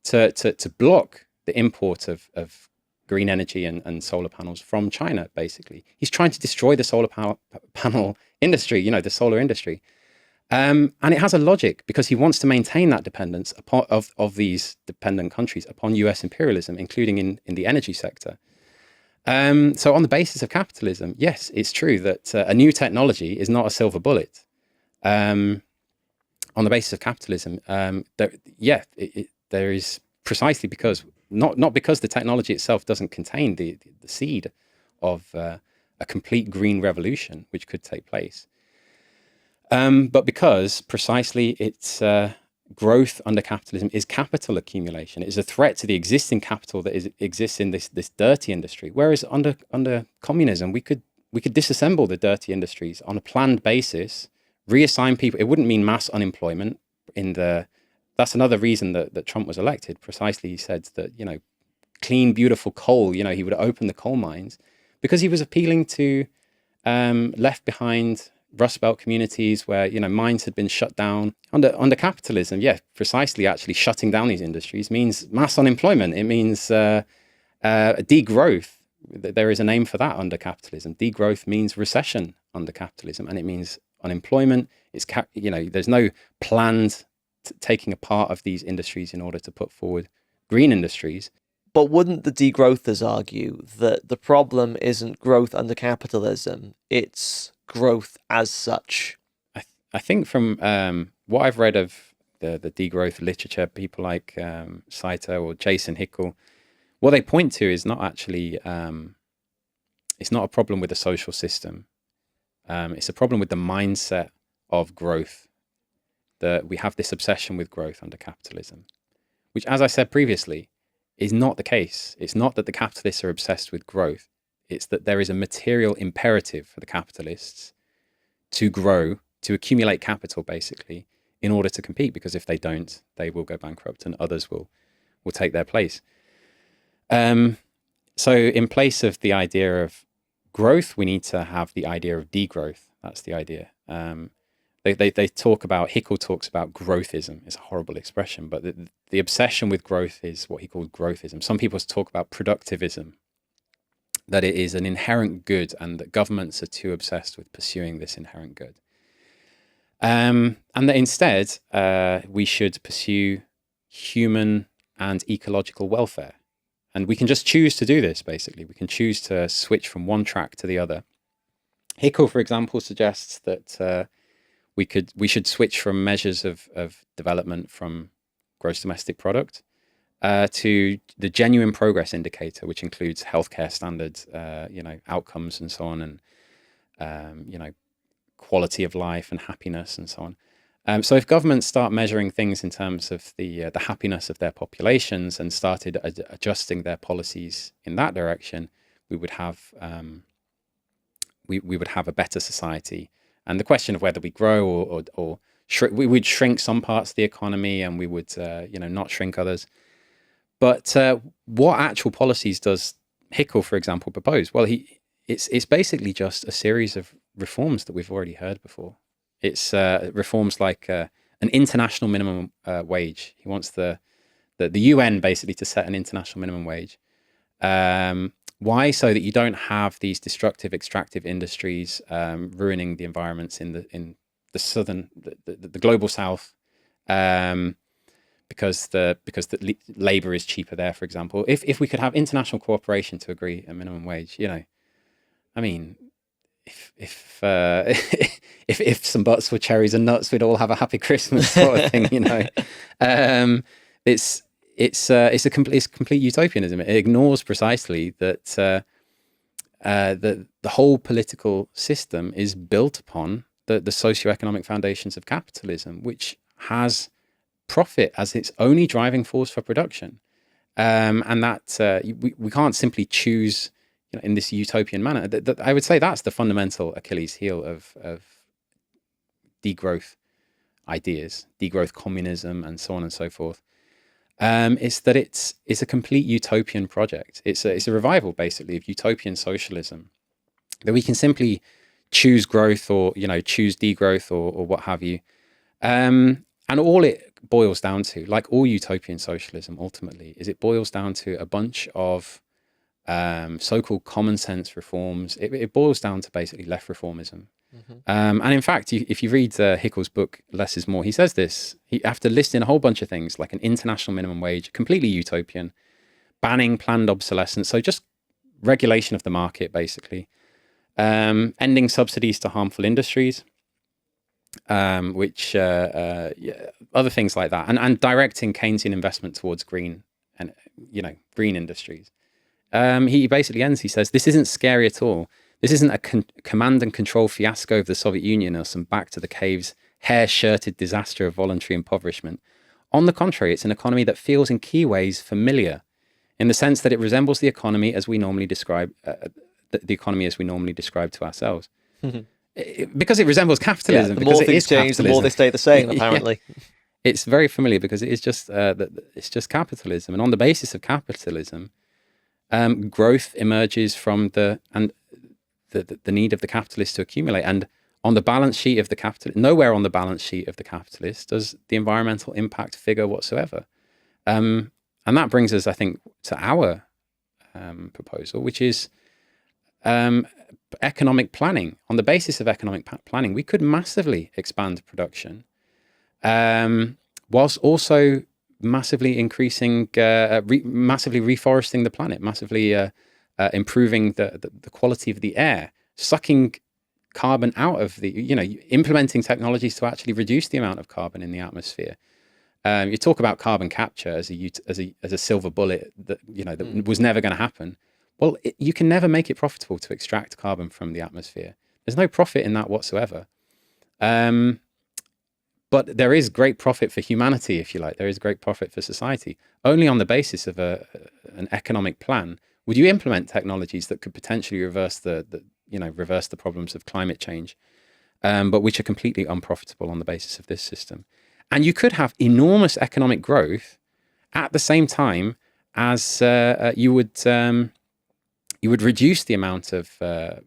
to block the import of green energy and solar panels from China, basically. He's trying to destroy the solar panel industry, the solar industry. And it has a logic, because he wants to maintain that dependence of these dependent countries upon US imperialism, including in the energy sector. So on the basis of capitalism, yes, it's true that a new technology is not a silver bullet. On the basis of capitalism, there is, precisely because, not because the technology itself doesn't contain the seed of a complete green revolution, which could take place. But because precisely its growth under capitalism is capital accumulation. It is a threat to the existing capital that exists in this dirty industry. Whereas under communism, we could disassemble the dirty industries on a planned basis, reassign people. It wouldn't mean mass unemployment. That's another reason that Trump was elected. Precisely, he said that clean, beautiful coal. He would open the coal mines because he was appealing to left behind Rust Belt communities where mines had been shut down. Under capitalism, precisely, actually shutting down these industries means mass unemployment. It means degrowth, There is a name for that under capitalism. Degrowth means recession under capitalism, and it means unemployment. There's no planned taking apart of these industries in order to put forward green industries. But wouldn't the degrowthers argue that the problem isn't growth under capitalism, it's growth as such? I think from what I've read of the degrowth literature, people like Cited or Jason Hickel, what they point to is not actually, it's not a problem with the social system. It's a problem with the mindset of growth, that we have this obsession with growth under capitalism, which, as I said previously, is not the case. It's not that the capitalists are obsessed with growth. It's that there is a material imperative for the capitalists to grow, to accumulate capital, basically, in order to compete, because if they don't, they will go bankrupt and others will take their place. So in place of the idea of growth, we need to have the idea of degrowth. That's the idea. They talk about, Hickel talks about growthism. It's a horrible expression, but the obsession with growth is what he called growthism. Some people talk about productivism, that it is an inherent good and that governments are too obsessed with pursuing this inherent good. And that instead, we should pursue human and ecological welfare. And we can just choose to do this, basically. We can choose to switch from one track to the other. Hickel, for example, suggests that we should switch from measures of development from gross domestic product to the genuine progress indicator, which includes healthcare standards, outcomes and so on, and quality of life and happiness and so on. So if governments start measuring things in terms of the happiness of their populations and started adjusting their policies in that direction, we would have we would have a better society. And the question of whether we grow or shrink, we would shrink some parts of the economy and we would not shrink others. But what actual policies does Hickel, for example, propose? Well, it's basically just a series of reforms that we've already heard before. It's reforms like an international minimum wage. He wants the UN basically to set an international minimum wage. Why? So that you don't have these destructive, extractive industries ruining the environments in the southern, the global south, because the labor is cheaper there. For example, if we could have international cooperation to agree a minimum wage, I mean, if some butts were cherries and nuts, we'd all have a happy Christmas sort of thing, It's complete utopianism. It ignores precisely that the whole political system is built upon the socioeconomic foundations of capitalism, which has profit as its only driving force for production, and that we can't simply choose in this utopian manner. I would say that's the fundamental Achilles heel of degrowth ideas, degrowth communism, and so on and so forth. It's that it's a complete utopian project. It's a revival, basically, of utopian socialism, that we can simply choose growth or choose degrowth or what have you, and all it boils down to, like all utopian socialism, ultimately, is it boils down to a bunch of so-called common sense reforms. It boils down to basically left reformism. Mm-hmm. And in fact, if you read Hickel's book, Less is More, he says this. After listing a whole bunch of things like an international minimum wage, completely utopian, banning planned obsolescence, so just regulation of the market, basically, ending subsidies to harmful industries, which other things like that, and directing Keynesian investment towards green industries. He basically ends, he says, this isn't scary at all. This isn't a command and control fiasco of the Soviet Union or some back to the caves, hair-shirted disaster of voluntary impoverishment. On the contrary, it's an economy that feels in key ways familiar, in the sense that it resembles the economy as we normally describe the economy as we normally describe to ourselves. Because it resembles capitalism. The more things change, the more they stay the same, apparently. Yeah. It's very familiar because it is just it's just capitalism, and on the basis of capitalism, growth emerges from the need of the capitalist to accumulate. And on the balance sheet of the capitalist, nowhere on the balance sheet of the capitalist does the environmental impact figure whatsoever. And that brings us, I think, to our proposal, which is economic planning. On the basis of economic planning, we could massively expand production, whilst also massively increasing, massively reforesting the planet, massively improving the quality of the air, sucking carbon out of the, implementing technologies to actually reduce the amount of carbon in the atmosphere. You talk about carbon capture as a silver bullet that that was never going to happen. Well, you can never make it profitable to extract carbon from the atmosphere. There's no profit in that whatsoever. But there is great profit for humanity, if you like. There is great profit for society. Only on the basis of an economic plan would you implement technologies that could potentially reverse the problems of climate change, but which are completely unprofitable on the basis of this system. And you could have enormous economic growth at the same time as you would reduce the amount of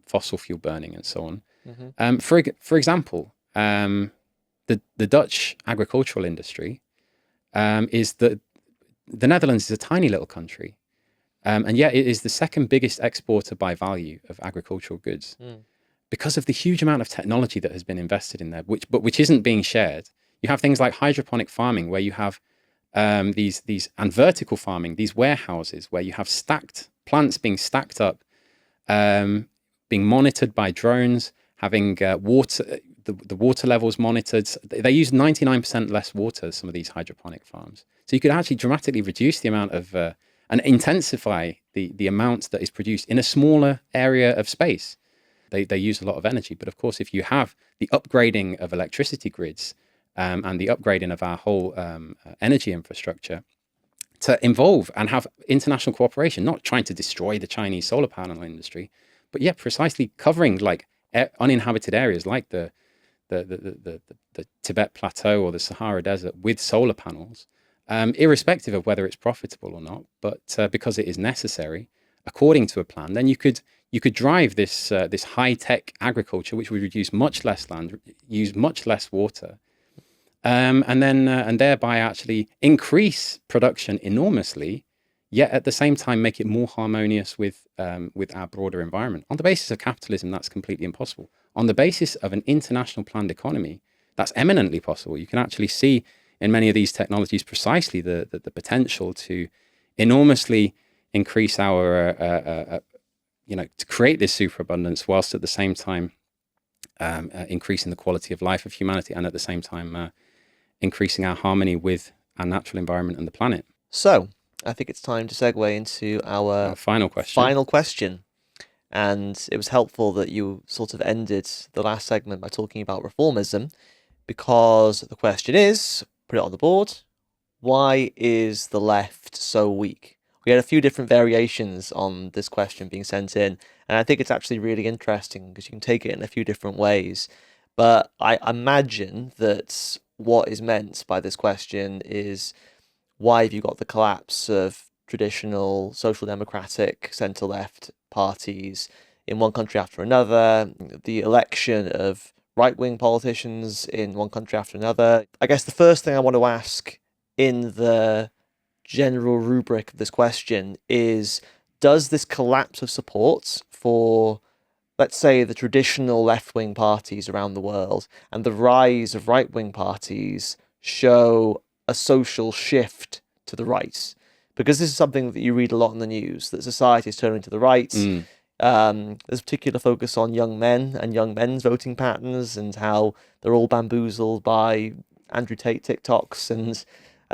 fossil fuel burning and so on. Mm-hmm. For example, the Dutch agricultural industry is the Netherlands is a tiny little country, and yet it is the second biggest exporter by value of agricultural goods because of the huge amount of technology that has been invested in there, which isn't being shared. You have things like hydroponic farming, where you have these and vertical farming, these warehouses where you have plants being stacked up, being monitored by drones, having the water levels monitored. They use 99% less water, some of these hydroponic farms. So you could actually dramatically reduce the amount of and intensify the amount that is produced in a smaller area of space. They use a lot of energy. But of course, if you have the upgrading of electricity grids and the upgrading of our whole energy infrastructure to involve and have international cooperation, not trying to destroy the Chinese solar panel industry, but precisely covering like uninhabited areas like the Tibet Plateau or the Sahara Desert with solar panels, irrespective of whether it's profitable or not, but because it is necessary according to a plan, then you could drive this high-tech agriculture, which would reduce much less land, use much less water, and thereby actually increase production enormously, yet at the same time make it more harmonious with our broader environment. On the basis of capitalism, that's completely impossible. On the basis of an international planned economy, that's eminently possible. You can actually see in many of these technologies precisely the potential to enormously increase our, to create this superabundance, whilst at the same time increasing the quality of life of humanity, and at the same time increasing our harmony with our natural environment and the planet. So, I think it's time to segue into our final question. And it was helpful that you sort of ended the last segment by talking about reformism, because the question is, put it on the board, why is the left so weak? We had a few different variations on this question being sent in, and I think it's actually really interesting because you can take it in a few different ways. But I imagine that what is meant by this question is, why have you got the collapse of traditional social democratic centre-left parties in one country after another, the election of right-wing politicians in one country after another? I guess the first thing I want to ask in the general rubric of this question is, does this collapse of support for, let's say, the traditional left-wing parties around the world and the rise of right-wing parties show a social shift to the right? Because this is something that you read a lot in the news, that society is turning to the right. There's a particular focus on young men and young men's voting patterns and how they're all bamboozled by Andrew Tate TikToks and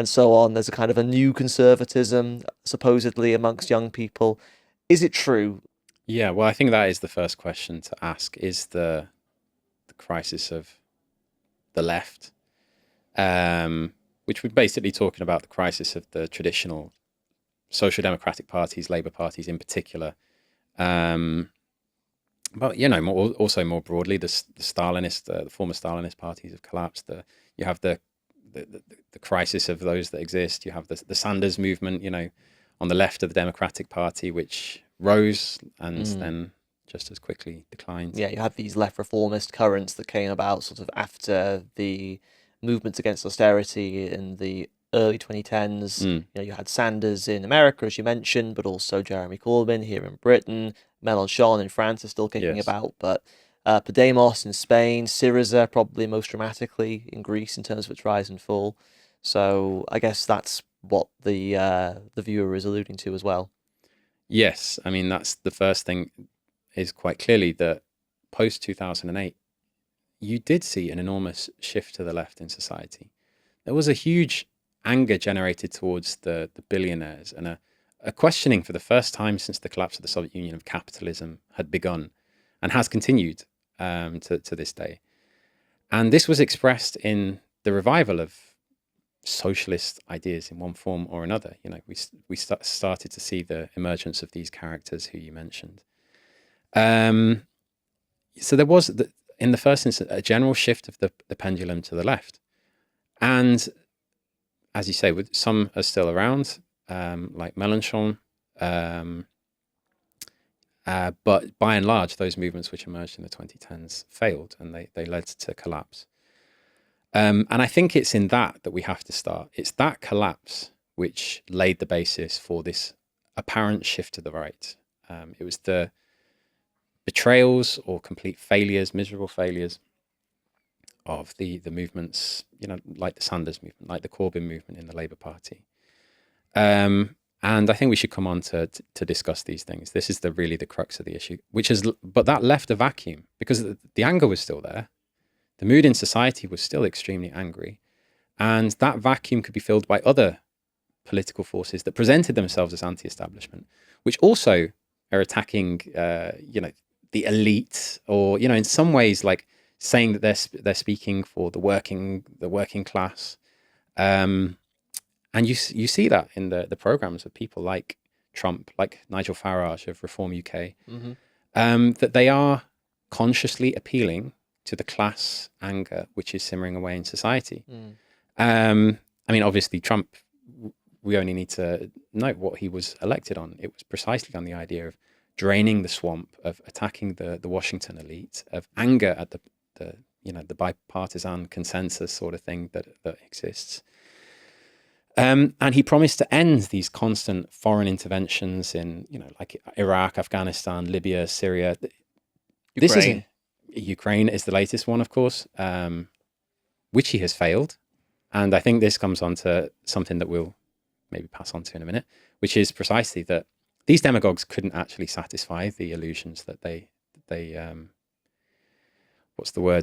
so on. There's a kind of a new conservatism, supposedly, amongst young people. Is it true? Yeah, well, I think that is the first question to ask. Is the crisis of the left, which we're basically talking about the crisis of the traditional social democratic parties, Labour parties in particular, but also more broadly, the Stalinist, the former Stalinist parties have collapsed. You have the crisis of those that exist. You have the Sanders movement, on the left of the Democratic Party, which rose and then just as quickly declined. Yeah, you have these left reformist currents that came about sort of after the movements against austerity in the early 2010s. You know, you had Sanders in America, as you mentioned, but also Jeremy Corbyn here in Britain. Mélenchon in France is still kicking Yes. about, but Podemos in Spain, Syriza probably most dramatically in Greece in terms of its rise and fall. So I guess that's what the viewer is alluding to as well. Yes, I mean that's the first thing is quite clearly that post 2008, you did see an enormous shift to the left in society. There was a huge anger generated towards the billionaires, and a questioning for the first time since the collapse of the Soviet Union of capitalism had begun and has continued to this day. And this was expressed in the revival of socialist ideas in one form or another. You know, we started to see the emergence of these characters who you mentioned. So there was, in the first instance, a general shift of the pendulum to the left. And as you say, with some are still around, like Mélenchon. But by and large, those movements which emerged in the 2010s failed, and they led to collapse. And I think it's in that we have to start. It's that collapse which laid the basis for this apparent shift to the right. It was the betrayals or complete failures, miserable failures of the movements, you know, like the Sanders movement, like the Corbyn movement in the Labour Party. And I think we should come on to discuss these things. This is really the crux of the issue, but that left a vacuum because the anger was still there. The mood in society was still extremely angry. And that vacuum could be filled by other political forces that presented themselves as anti-establishment, which also are attacking, you know, the elite, or, you know, in some ways, like saying that they're speaking for the working class. And you see that in the programs of people like Trump, like Nigel Farage of Reform UK, that they are consciously appealing to the class anger which is simmering away in society. I mean, obviously, Trump, we only need to note what he was elected on. It was precisely on the idea of draining the swamp, of attacking the Washington elite, of anger at the you know, the bipartisan consensus sort of thing that exists. And he promised to end these constant foreign interventions in, you know, like Iraq, Afghanistan, Libya, Syria. Ukraine is the latest one, of course, which he has failed. And I think this comes on to something that we'll maybe pass on to in a minute, which is precisely that these demagogues couldn't actually satisfy the illusions that they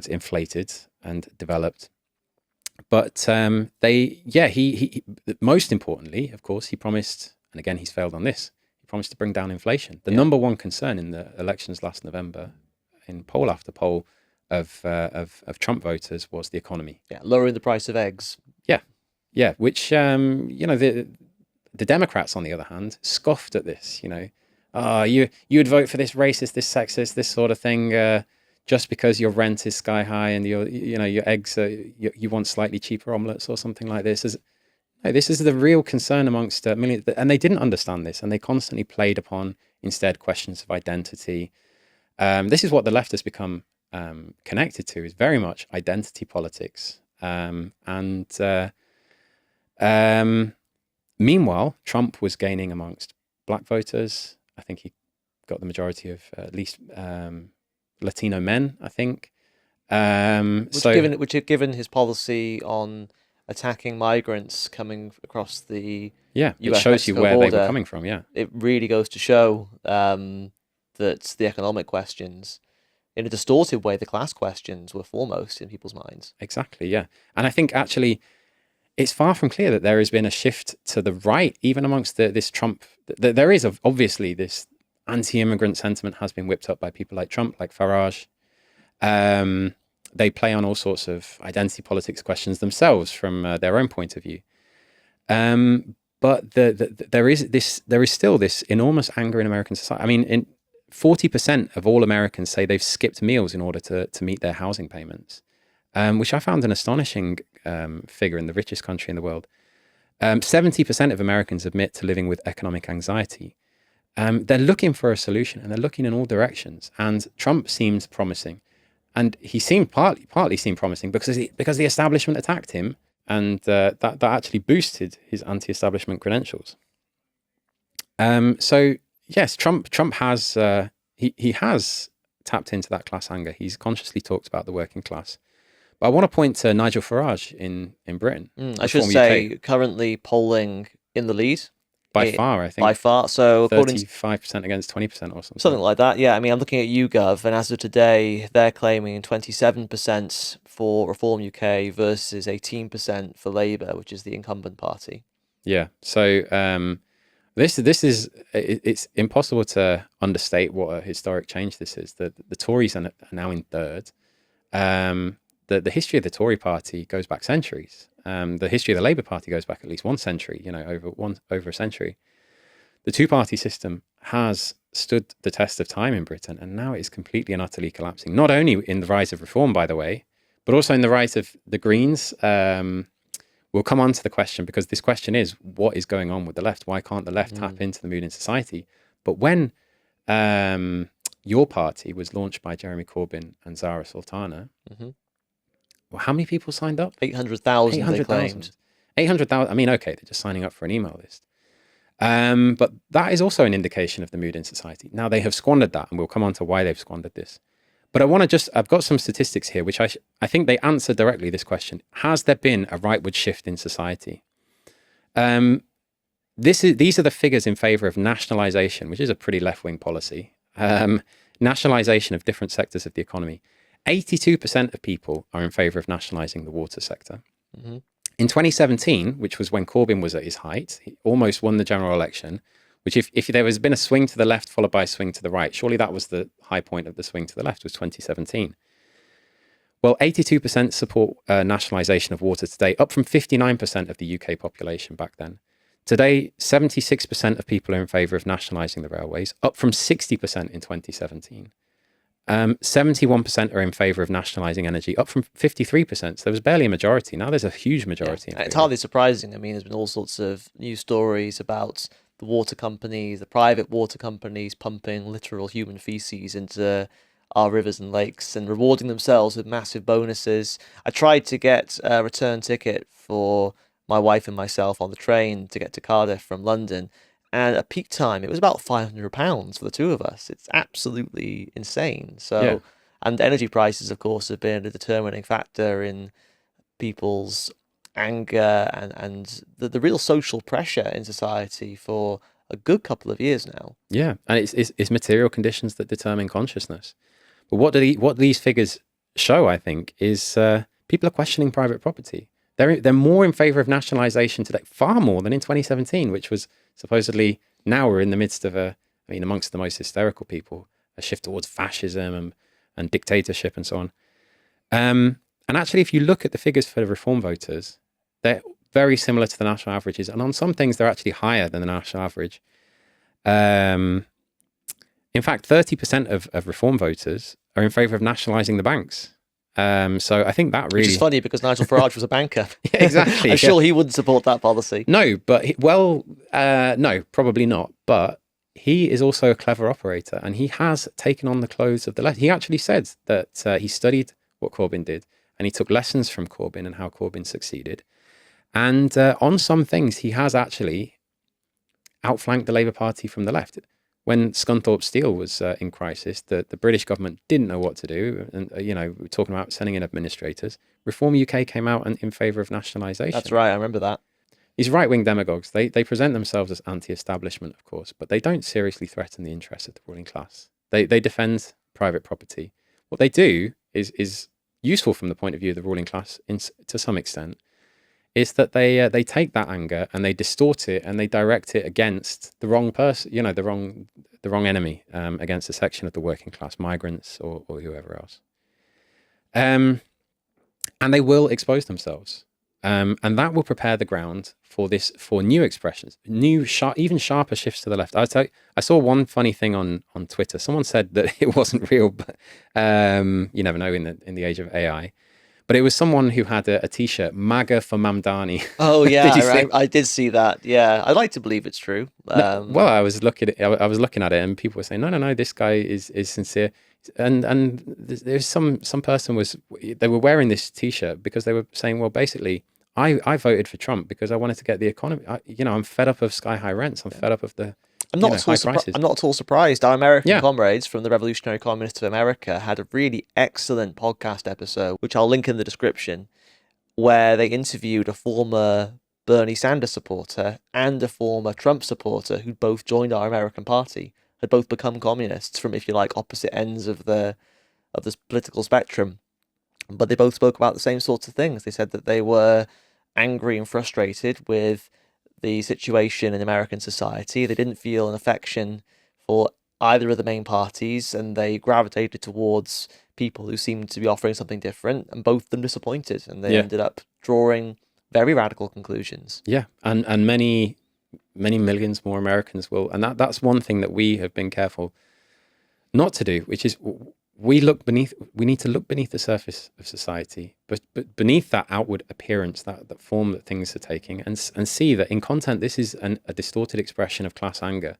inflated and developed. But he most importantly, of course, he promised, and again, he's failed on this, he promised to bring down inflation. The number one concern in the elections last November, in poll after poll of Trump voters, was the economy. Yeah, lowering the price of eggs. Yeah, which, you know, the Democrats, on the other hand, scoffed at this, you know. You would vote for this racist, this sexist, this sort of thing, just because your rent is sky high and your eggs you want slightly cheaper omelets or something like this. This is the real concern amongst millions, and they didn't understand this, and they constantly played upon instead questions of identity. This is what the left has become connected to, is very much identity politics. Meanwhile, Trump was gaining amongst black voters. I think he got the majority of at least Latino men, I think. Which, given his policy on attacking migrants coming across the it shows you where border, they were coming from. Yeah, it really goes to show that the economic questions, in a distorted way, the class questions were foremost in people's minds. Exactly. Yeah, and I think actually, it's far from clear that there has been a shift to the right, even amongst this Trump. There is obviously this anti-immigrant sentiment has been whipped up by people like Trump, like Farage. They play on all sorts of identity politics questions themselves from their own point of view. But there is still this enormous anger in American society. I mean, 40% of all Americans say they've skipped meals in order to meet their housing payments, which I found an astonishing figure in the richest country in the world. 70% of Americans admit to living with economic anxiety. They're looking for a solution, and they're looking in all directions. And Trump seems promising, and he seemed partly seemed promising because the establishment attacked him and that actually boosted his anti-establishment credentials. So yes, Trump has he has tapped into that class anger. He's consciously talked about the working class. But I want to point to Nigel Farage in Britain. I should Reform say UK. currently polling in the lead. By far, I think. By far. So according to 35% against 20% or something. something like that, yeah. I mean, I'm looking at YouGov, and as of today, they're claiming 27% for Reform UK versus 18% for Labour, which is the incumbent party. Yeah. So this is it's impossible to understate what a historic change this is. The Tories are now in third. The history of the Tory party goes back centuries. The history of the Labour Party goes back at least 1 century. Over a century. The two-party system has stood the test of time in Britain, and now it is completely and utterly collapsing. Not only in the rise of reform, by the way, but also in the rise of the Greens. We'll come on to the question, because this question is, what is going on with the left? Why can't the left tap into the mood in society? But when your party was launched by Jeremy Corbyn and Zara Sultana, well, how many people signed up? 800,000 they claimed. 800,000. I mean, okay, they're just signing up for an email list. But that is also an indication of the mood in society. Now, they have squandered that, and we'll come on to why they've squandered this. But I've got some statistics here, which I think they answer directly this question. Has there been a rightward shift in society? These are the figures in favour of nationalisation, which is a pretty left-wing policy. Nationalisation of different sectors of the economy. 82% of people are in favour of nationalising the water sector. In 2017, which was when Corbyn was at his height, he almost won the general election, which if there has been a swing to the left followed by a swing to the right, surely that was the high point of the swing to the left, was 2017. Well, 82% support nationalisation of water today, up from 59% of the UK population back then. Today, 76% of people are in favour of nationalising the railways, up from 60% in 2017. 71% are in favour of nationalising energy, up from 53%. So there was barely a majority. Now there's a huge majority. Yeah. It's hardly surprising. I mean, there's been all sorts of news stories about the water companies, the private water companies pumping literal human feces into our rivers and lakes and rewarding themselves with massive bonuses. I tried to get a return ticket for my wife and myself on the train to get to Cardiff from London. And at peak time, it was about £500 for the two of us. It's absolutely insane. So, Yeah. And energy prices, of course, have been a determining factor in people's anger and the real social pressure in society for a good couple of years now. Yeah, and it's material conditions that determine consciousness. But what these figures show, I think, is people are questioning private property. They're more in favour of nationalisation today, far more than in 2017, which was supposedly, now we're in the midst of amongst the most hysterical people, a shift towards fascism and dictatorship and so on. And actually, if you look at the figures for the reform voters, they're very similar to the national averages. And on some things, they're actually higher than the national average. In fact, 30% of reform voters are in favour of nationalising the banks. So I think that really... Which is funny because Nigel Farage was a banker. Yeah, exactly. I'm sure he wouldn't support that policy. No, but no, probably not. But he is also a clever operator, and he has taken on the clothes of the left. He actually said that he studied what Corbyn did, and he took lessons from Corbyn and how Corbyn succeeded. And on some things, he has actually outflanked the Labour Party from the left. When Scunthorpe Steel was in crisis, the British government didn't know what to do. And, we were talking about sending in administrators. Reform UK came out in favour of nationalisation. That's right, I remember that. These right-wing demagogues, they present themselves as anti-establishment, of course, but they don't seriously threaten the interests of the ruling class. They defend private property. What they do is useful from the point of view of the ruling class to some extent, is that they take that anger and they distort it and they direct it against the wrong person, the wrong enemy, against a section of the working class, migrants or whoever else. And they will expose themselves. And that will prepare the ground for new expressions, even sharper shifts to the left. I saw one funny thing on Twitter. Someone said that it wasn't real, but you never know in the age of AI. But it was someone who had a T-shirt, MAGA for Mamdani. Oh yeah, I did see that. Yeah, I'd like to believe it's true. Well, I was looking at it, and people were saying, no, this guy is sincere. And there's some person they were wearing this T-shirt because they were saying, well, basically, I voted for Trump because I wanted to get the economy. I'm fed up of sky high rents. I'm fed up of the high prices. I'm not at all surprised. Our American Yeah. comrades from the Revolutionary Communists of America had a really excellent podcast episode, which I'll link in the description, where they interviewed a former Bernie Sanders supporter and a former Trump supporter who both joined our American party, had both become communists from, if you like, opposite ends of the political spectrum. But they both spoke about the same sorts of things. They said that they were angry and frustrated with the situation in American society. They didn't feel an affection for either of the main parties, and they gravitated towards people who seemed to be offering something different, and both of them disappointed, and they ended up drawing very radical conclusions. Yeah, and many millions more Americans will, and that's one thing that we have been careful not to do, which is we need to look beneath the surface of society, but beneath that outward appearance, that form that things are taking, and see that in content this is a distorted expression of class anger,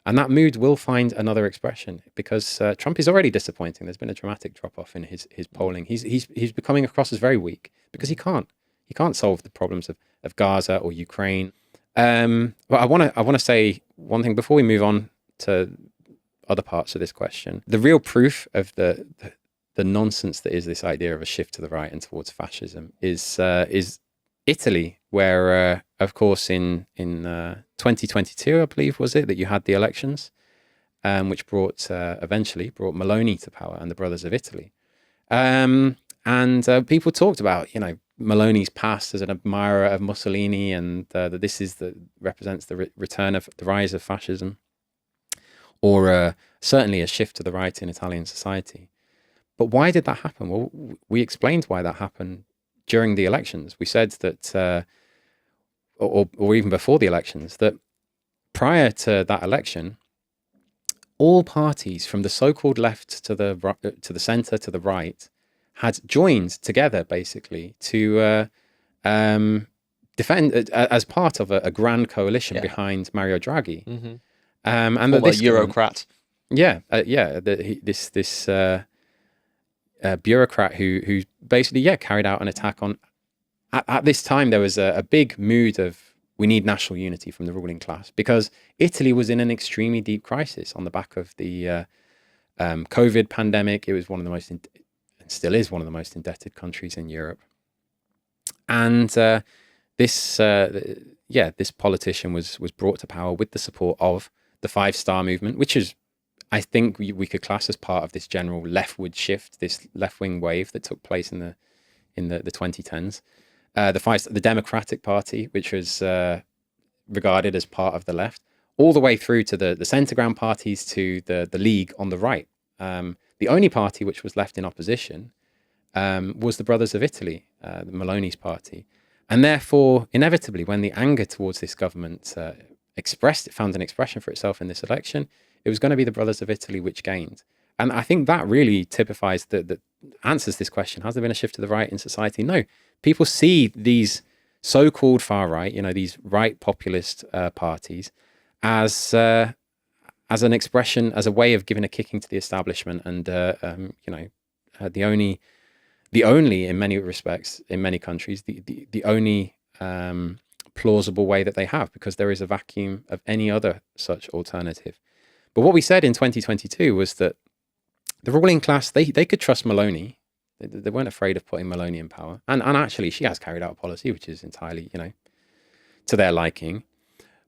and that mood will find another expression, because Trump is already disappointing. There's been a dramatic drop off in his polling. He's becoming across as very weak because he can't solve the problems of Gaza or Ukraine. But I want to say one thing before we move on to other parts of this question. The real proof of the nonsense that is this idea of a shift to the right and towards fascism is Italy, where of course in 2022, I believe, was it, that you had the elections, which eventually brought Meloni to power and the Brothers of Italy, and people talked about Meloni's past as an admirer of Mussolini, and that this represents the return of the rise of fascism, or certainly a shift to the right in Italian society. But why did that happen? Well, we explained why that happened during the elections. We said that, or even before the elections, that prior to that election, all parties from the so-called left to the centre to the right had joined together, basically, to defend as part of a grand coalition behind Mario Draghi. Mm-hmm. And this Eurocrat. This bureaucrat who basically carried out an attack on. At this time, there was a big mood of we need national unity from the ruling class, because Italy was in an extremely deep crisis on the back of the COVID pandemic. It was one of the most, and still is one of the most indebted countries in Europe. And this politician was brought to power with the support of the Five-Star Movement, which is, I think, we could class as part of this general leftward shift, this left-wing wave that took place in the 2010s. The Democratic Party, which was regarded as part of the left, all the way through to the centre-ground parties, to the League on the right. The only party which was left in opposition was the Brothers of Italy, the Meloni's party. And therefore, inevitably, when the anger towards this government found an expression for itself in this election, it was going to be the Brothers of Italy which gained. And I think that really typifies, that answers this question. Has there been a shift to the right in society? No. People see these so-called far right, these right populist parties as an expression, as a way of giving a kicking to the establishment, and the only in many respects, in many countries, the only plausible way that they have, because there is a vacuum of any other such alternative. But what we said in 2022 was that the ruling class, they could trust Meloni. They weren't afraid of putting Meloni in power. And actually, she has carried out a policy which is entirely, to their liking.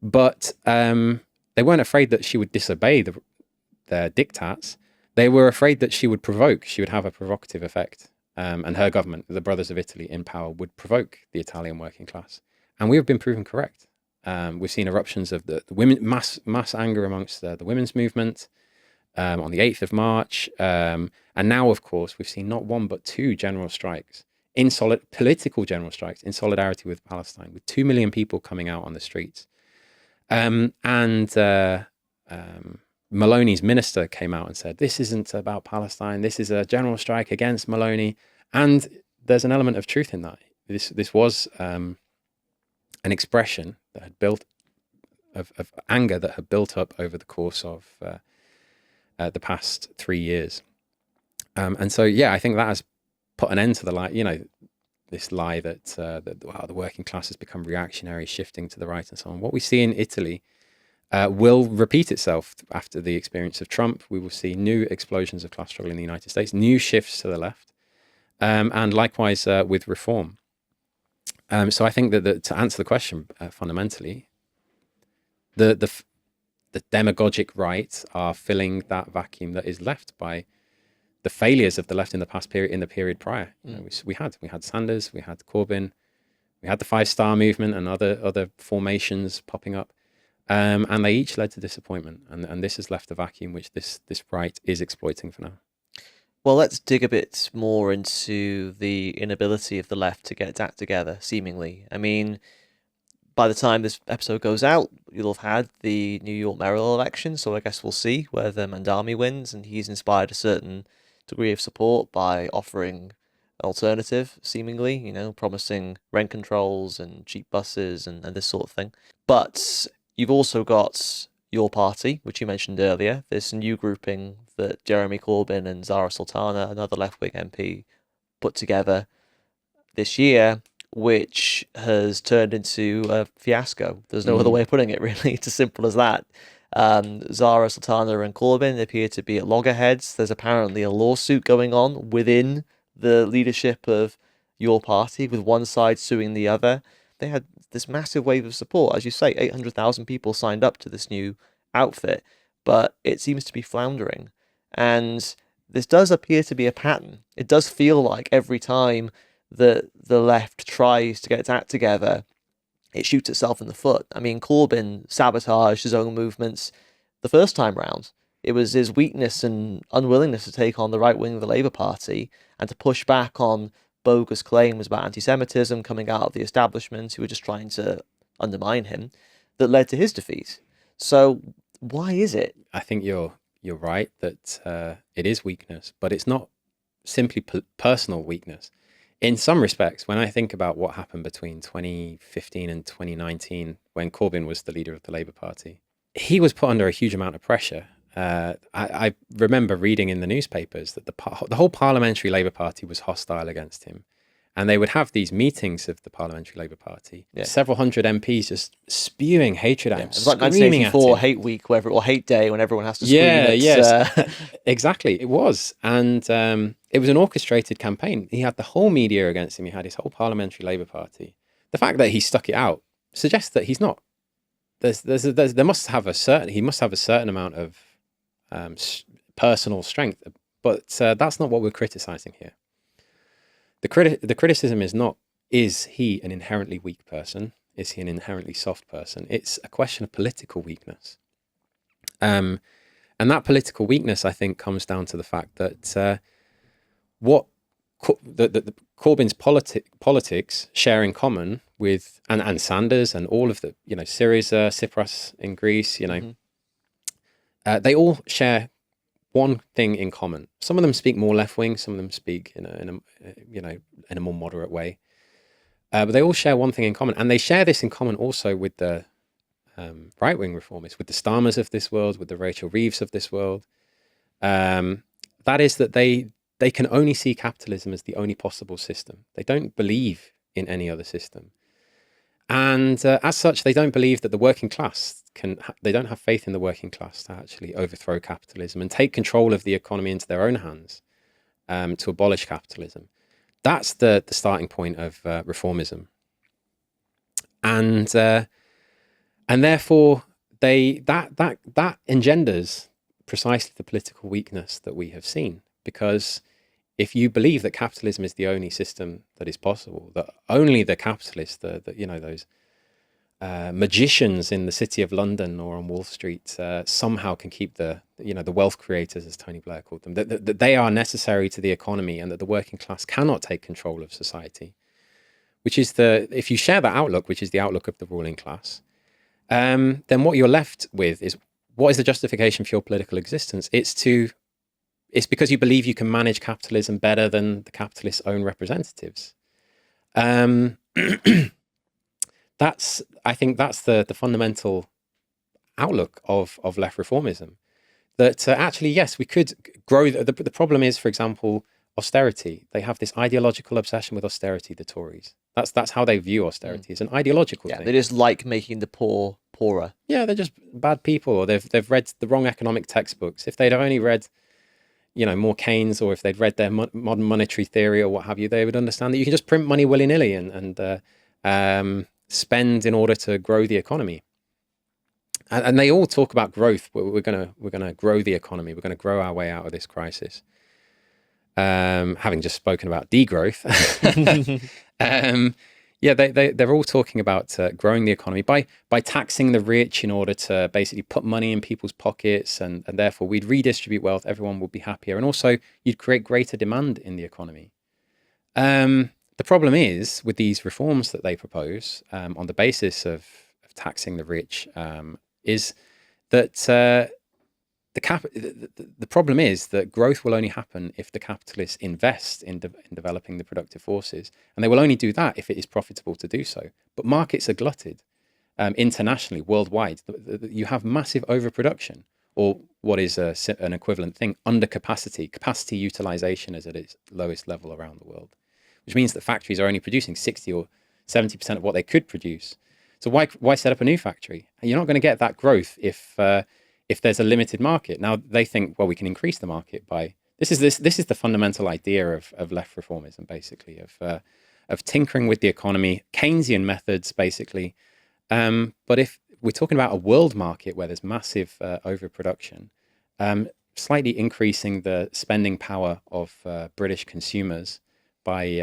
But they weren't afraid that she would disobey their diktats. They were afraid that she would have a provocative effect. And her government, the Brothers of Italy in power, would provoke the Italian working class. And we have been proven correct. We've seen eruptions of the women, mass anger amongst the women's movement on the 8th of March. And now, of course, we've seen not one but two general strikes, political general strikes in solidarity with Palestine, with 2 million people coming out on the streets. And Meloni's minister came out and said, this isn't about Palestine. This is a general strike against Meloni. And there's an element of truth in that. This was an expression that had built of anger that had built up over the course of the past 3 years. And so, I think that has put an end to this lie that wow, the working class has become reactionary, shifting to the right, and so on. What we see in Italy will repeat itself after the experience of Trump. We will see new explosions of class struggle in the United States, new shifts to the left, and likewise with reform. So I think that to answer the question fundamentally, the demagogic right are filling that vacuum that is left by the failures of the left in the past period, in the period prior. You know, we had Sanders, we had Corbyn, we had the Five Star Movement and other formations popping up, and they each led to disappointment. And this has left a vacuum which this right is exploiting for now. Well, let's dig a bit more into the inability of the left to get its act together, seemingly. I mean, by the time this episode goes out, you'll have had the New York mayoral election, so I guess we'll see whether Mandami wins, and he's inspired a certain degree of support by offering an alternative, seemingly, you know, promising rent controls and cheap buses and this sort of thing. But you've also got your party, which you mentioned earlier, this new grouping that Jeremy Corbyn and Zara Sultana, another left-wing MP, put together this year, which has turned into a fiasco. There's no other way of putting it, really. It's as simple as that. Zara Sultana and Corbyn appear to be at loggerheads. There's apparently a lawsuit going on within the leadership of your party, with one side suing the other. They had this massive wave of support. As you say, 800,000 people signed up to this new outfit, but it seems to be floundering. And this does appear to be a pattern. It does feel like every time that the left tries to get its act together, it shoots itself in the foot. I mean, Corbyn sabotaged his own movements the first time round. It was his weakness and unwillingness to take on the right wing of the Labour Party and to push back on bogus claims about anti-Semitism coming out of the establishment who were just trying to undermine him that led to his defeat. So why is it? I think you're right that it is weakness, but it's not simply personal weakness. In some respects, when I think about what happened between 2015 and 2019, when Corbyn was the leader of the Labour Party, he was put under a huge amount of pressure. I remember reading in the newspapers that the whole Parliamentary Labour Party was hostile against him. And they would have these meetings of the Parliamentary Labour Party, several hundred MPs just spewing hatred at him, It's like screaming at 1984 him. Hate Week, or Hate Day, when everyone has to scream. Exactly, it was. And it was an orchestrated campaign. He had the whole media against him. He had his whole Parliamentary Labour Party. The fact that he stuck it out suggests that he's not. He must have a certain amount of personal strength, but that's not what we're criticising here. The criticism is not, is he an inherently weak person? Is he an inherently soft person? It's a question of political weakness. And that political weakness, I think, comes down to the fact that what Corbyn's politics share in common with, and Sanders and all of the, Syriza, Tsipras in Greece, they all share one thing in common. Some of them speak more left wing, some of them speak in a more moderate way, but they all share one thing in common, and they share this in common also with the right wing reformists, with the Starmers of this world, with the Rachel Reeves of this world. That is that they can only see capitalism as the only possible system. They don't believe in any other system, and as such, they don't believe that the working class they don't have faith in the working class to actually overthrow capitalism and take control of the economy into their own hands, to abolish capitalism. That's the starting point of reformism, and therefore that engenders precisely the political weakness that we have seen. Because if you believe that capitalism is the only system that is possible, that only the capitalists, those magicians in the City of London or on Wall Street somehow can keep the wealth creators, as Tony Blair called them, that they are necessary to the economy, and that the working class cannot take control of society, which is if you share that outlook, which is the outlook of the ruling class, then what you're left with is, what is the justification for your political existence? It's because you believe you can manage capitalism better than the capitalists' own representatives. I think that's the fundamental outlook of left reformism. That actually, yes, we could grow. The problem is, for example, austerity. They have this ideological obsession with austerity, the Tories. That's how they view austerity. It's an ideological thing. They just like making the poor poorer. Yeah, they're just bad people, or they've read the wrong economic textbooks. If they'd only read, more Keynes, or if they'd read their modern monetary theory or what have you, they would understand that you can just print money willy-nilly and spend in order to grow the economy. And they all talk about growth. We're gonna grow the economy. We're gonna grow our way out of this crisis. Having just spoken about degrowth, they're all talking about growing the economy by taxing the rich in order to basically put money in people's pockets, and therefore we'd redistribute wealth. Everyone would be happier, and also you'd create greater demand in the economy. The problem is with these reforms that they propose on the basis of taxing the rich is that. The problem is that growth will only happen if the capitalists invest in developing the productive forces, and they will only do that if it is profitable to do so. But markets are glutted internationally, worldwide. You have massive overproduction, or what is an equivalent thing, capacity utilization is at its lowest level around the world, which means that factories are only producing 60 or 70% of what they could produce. So why set up a new factory? You're not going to get that growth if there's a limited market. Now they think, well, we can increase the market by this is the fundamental idea of left reformism, basically, of tinkering with the economy, Keynesian methods, basically. But if we're talking about a world market where there's massive overproduction, slightly increasing the spending power of British consumers by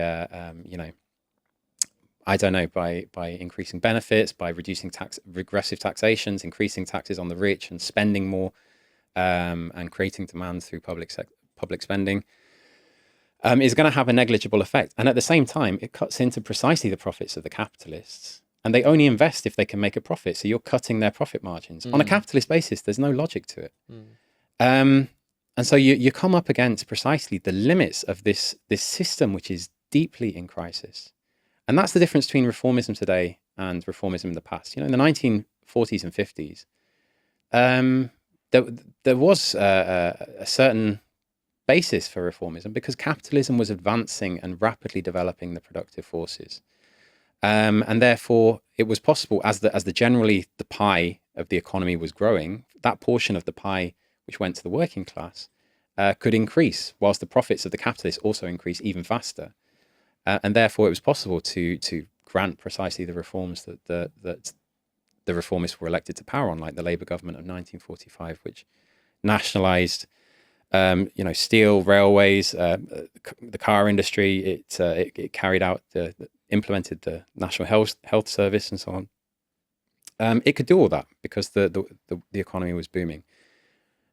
by increasing benefits, by reducing regressive taxations, increasing taxes on the rich, and spending more, and creating demand through public spending, is going to have a negligible effect. And at the same time, it cuts into precisely the profits of the capitalists. And they only invest if they can make a profit. So you're cutting their profit margins. On a capitalist basis, there's no logic to it. And so you come up against precisely the limits of this system, which is deeply in crisis. And that's the difference between reformism today and reformism in the past. In the 1940s and 50s, there was a certain basis for reformism because capitalism was advancing and rapidly developing the productive forces. And therefore, it was possible, as the pie of the economy was growing, that portion of the pie which went to the working class could increase, whilst the profits of the capitalists also increase even faster. And therefore, it was possible to grant precisely the reforms that the reformists were elected to power on, like the Labour government of 1945, which nationalised, steel, railways, the car industry. It carried out implemented the National Health Service and so on. It could do all that because the economy was booming.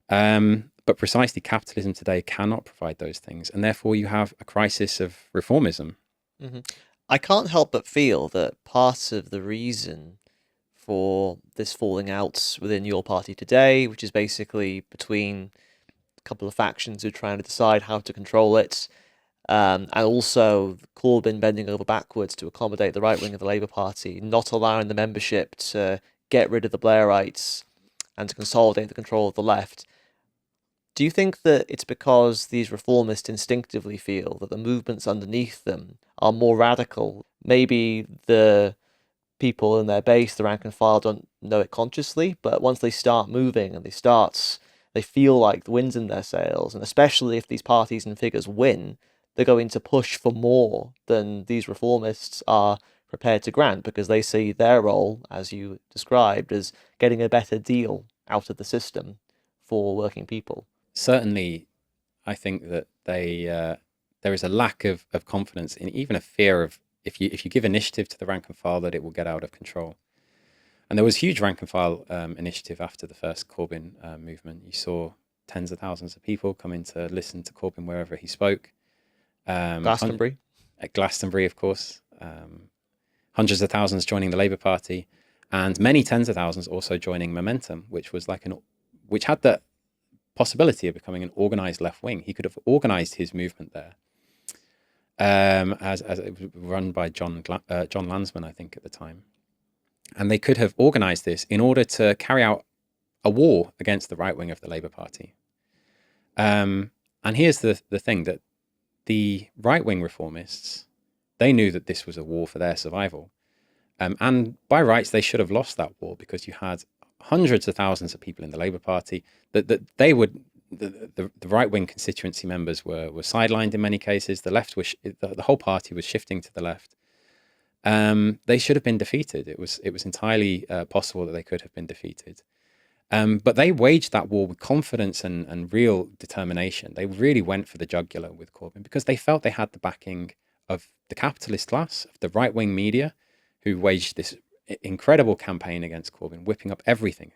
But precisely capitalism today cannot provide those things. And therefore you have a crisis of reformism. Mm-hmm. I can't help but feel that part of the reason for this falling out within your party today, which is basically between a couple of factions who are trying to decide how to control it, and also Corbyn bending over backwards to accommodate the right wing of the Labour Party, not allowing the membership to get rid of the Blairites and to consolidate the control of the left. Do you think that it's because these reformists instinctively feel that the movements underneath them are more radical? Maybe the people in their base, the rank and file, don't know it consciously, but once they start moving and they feel like the wind's in their sails, and especially if these parties and figures win, they're going to push for more than these reformists are prepared to grant, because they see their role, as you described, as getting a better deal out of the system for working people. Certainly, I think that there is a lack of confidence in, even a fear of, if you give initiative to the rank and file, that it will get out of control. And there was huge rank and file initiative after the first Corbyn movement. You saw tens of thousands of people come in to listen to Corbyn wherever he spoke. Glastonbury. At Glastonbury, of course. Hundreds of thousands joining the Labour Party, and many tens of thousands also joining Momentum, which was which had the possibility of becoming an organised left wing. He could have organised his movement there, as it was run by John Landsman, I think, at the time, and they could have organised this in order to carry out a war against the right wing of the Labour Party. And here's the thing, that the right-wing reformists, they knew that this was a war for their survival. And by rights, they should have lost that war, because you had hundreds of thousands of people in the Labour Party that they would, the right-wing constituency members were sidelined in many cases. The left was, the whole party was shifting to the left. They should have been defeated. It was entirely possible that they could have been defeated. But they waged that war with confidence and real determination. They really went for the jugular with Corbyn, because they felt they had the backing of the capitalist class, of the right-wing media, who waged this incredible campaign against Corbyn, whipping up everything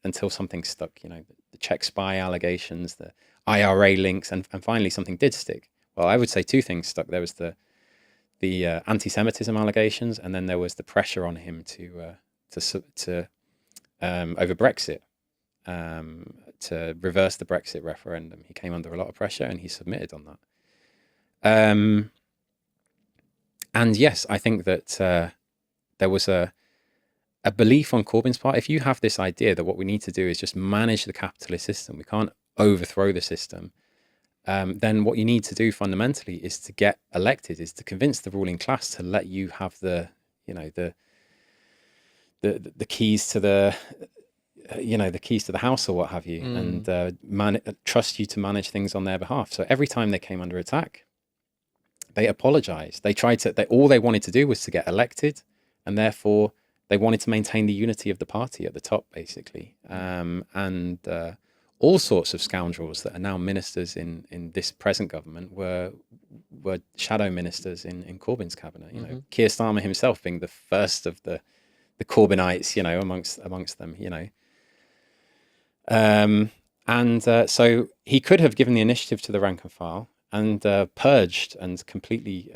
until something stuck. You know, the Czech spy allegations, the IRA links, and finally something did stick. Well, I would say two things stuck. There was the anti-Semitism allegations, and then there was the pressure on him to over Brexit, to reverse the Brexit referendum. He came under a lot of pressure, and he submitted on that. And yes, I think that there was a belief on Corbyn's part. If you have this idea that what we need to do is just manage the capitalist system, we can't overthrow the system, then what you need to do fundamentally is to get elected, is to convince the ruling class to let you have the keys to the keys to the house or what have you, and trust you to manage things on their behalf. So every time they came under attack, they apologized. They tried to. All they wanted to do was to get elected, and therefore they wanted to maintain the unity of the party at the top, basically. And all sorts of scoundrels that are now ministers in this present government were shadow ministers in Corbyn's cabinet. You know, Keir Starmer himself being the first of the Corbynites, you know, amongst them, you know. So he could have given the initiative to the rank and file and purged and completely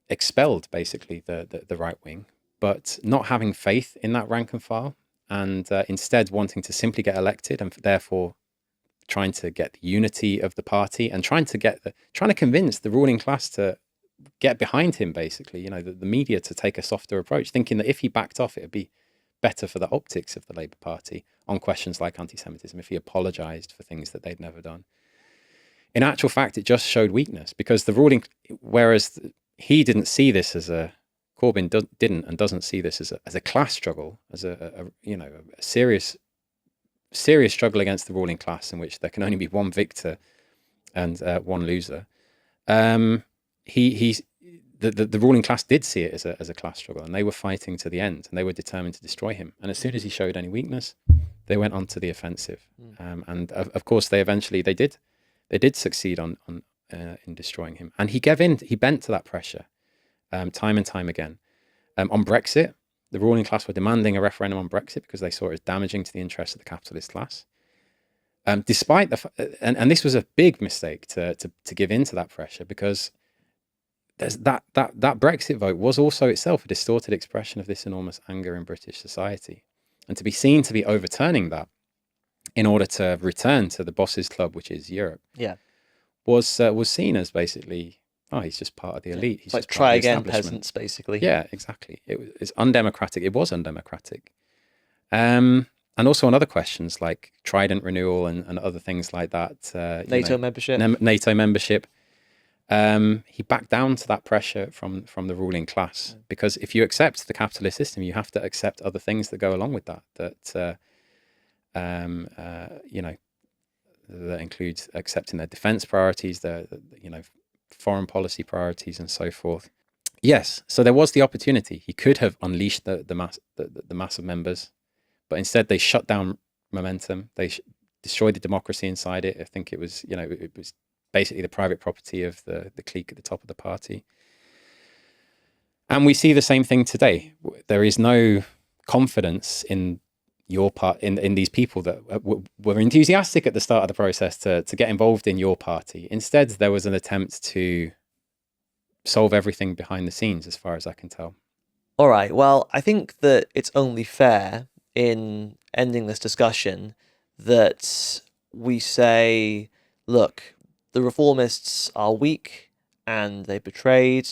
expelled, basically, the right wing, but not having faith in that rank and file, and instead wanting to simply get elected, and therefore trying to get the unity of the party and trying to convince the ruling class to get behind him, basically, you know, the media to take a softer approach, thinking that if he backed off, it would be better for the optics of the Labour Party on questions like anti-Semitism, if he apologised for things that they'd never done. In actual fact, it just showed weakness, because whereas he didn't see this as Corbyn didn't and doesn't see this as a class struggle, as a serious struggle against the ruling class, in which there can only be one victor and one loser. The ruling class did see it as a class struggle, and they were fighting to the end, and they were determined to destroy him. And as soon as he showed any weakness, they went on to the offensive. And of course, they did succeed in destroying him. And he gave in. He bent to that pressure time and time again. On Brexit, the ruling class were demanding a referendum on Brexit because they saw it as damaging to the interests of the capitalist class. Despite and this was a big mistake to give in to that pressure, because there's that Brexit vote was also itself a distorted expression of this enormous anger in British society, and to be seen to be overturning that in order to return to the boss's club, which is Europe, was seen as basically, he's just part of the elite. He's like just try again peasants, basically. Yeah, exactly. It's undemocratic. It was undemocratic. And also on other questions like Trident renewal and other things like that. NATO membership. NATO membership. He backed down to that pressure from the ruling class, because if you accept the capitalist system, you have to accept other things that go along with that. That includes accepting their defense priorities, their foreign policy priorities, and so forth. Yes, so there was the opportunity. He could have unleashed the mass of members, but instead they shut down momentum. They destroyed the democracy inside it. I think it was basically the private property of the clique at the top of the party. And we see the same thing today. There is no confidence in your part, in these people that were enthusiastic at the start of the process to get involved in your party. Instead, there was an attempt to solve everything behind the scenes, as far as I can tell. All right. Well, I think that it's only fair in ending this discussion that we say, look, the reformists are weak and they betrayed,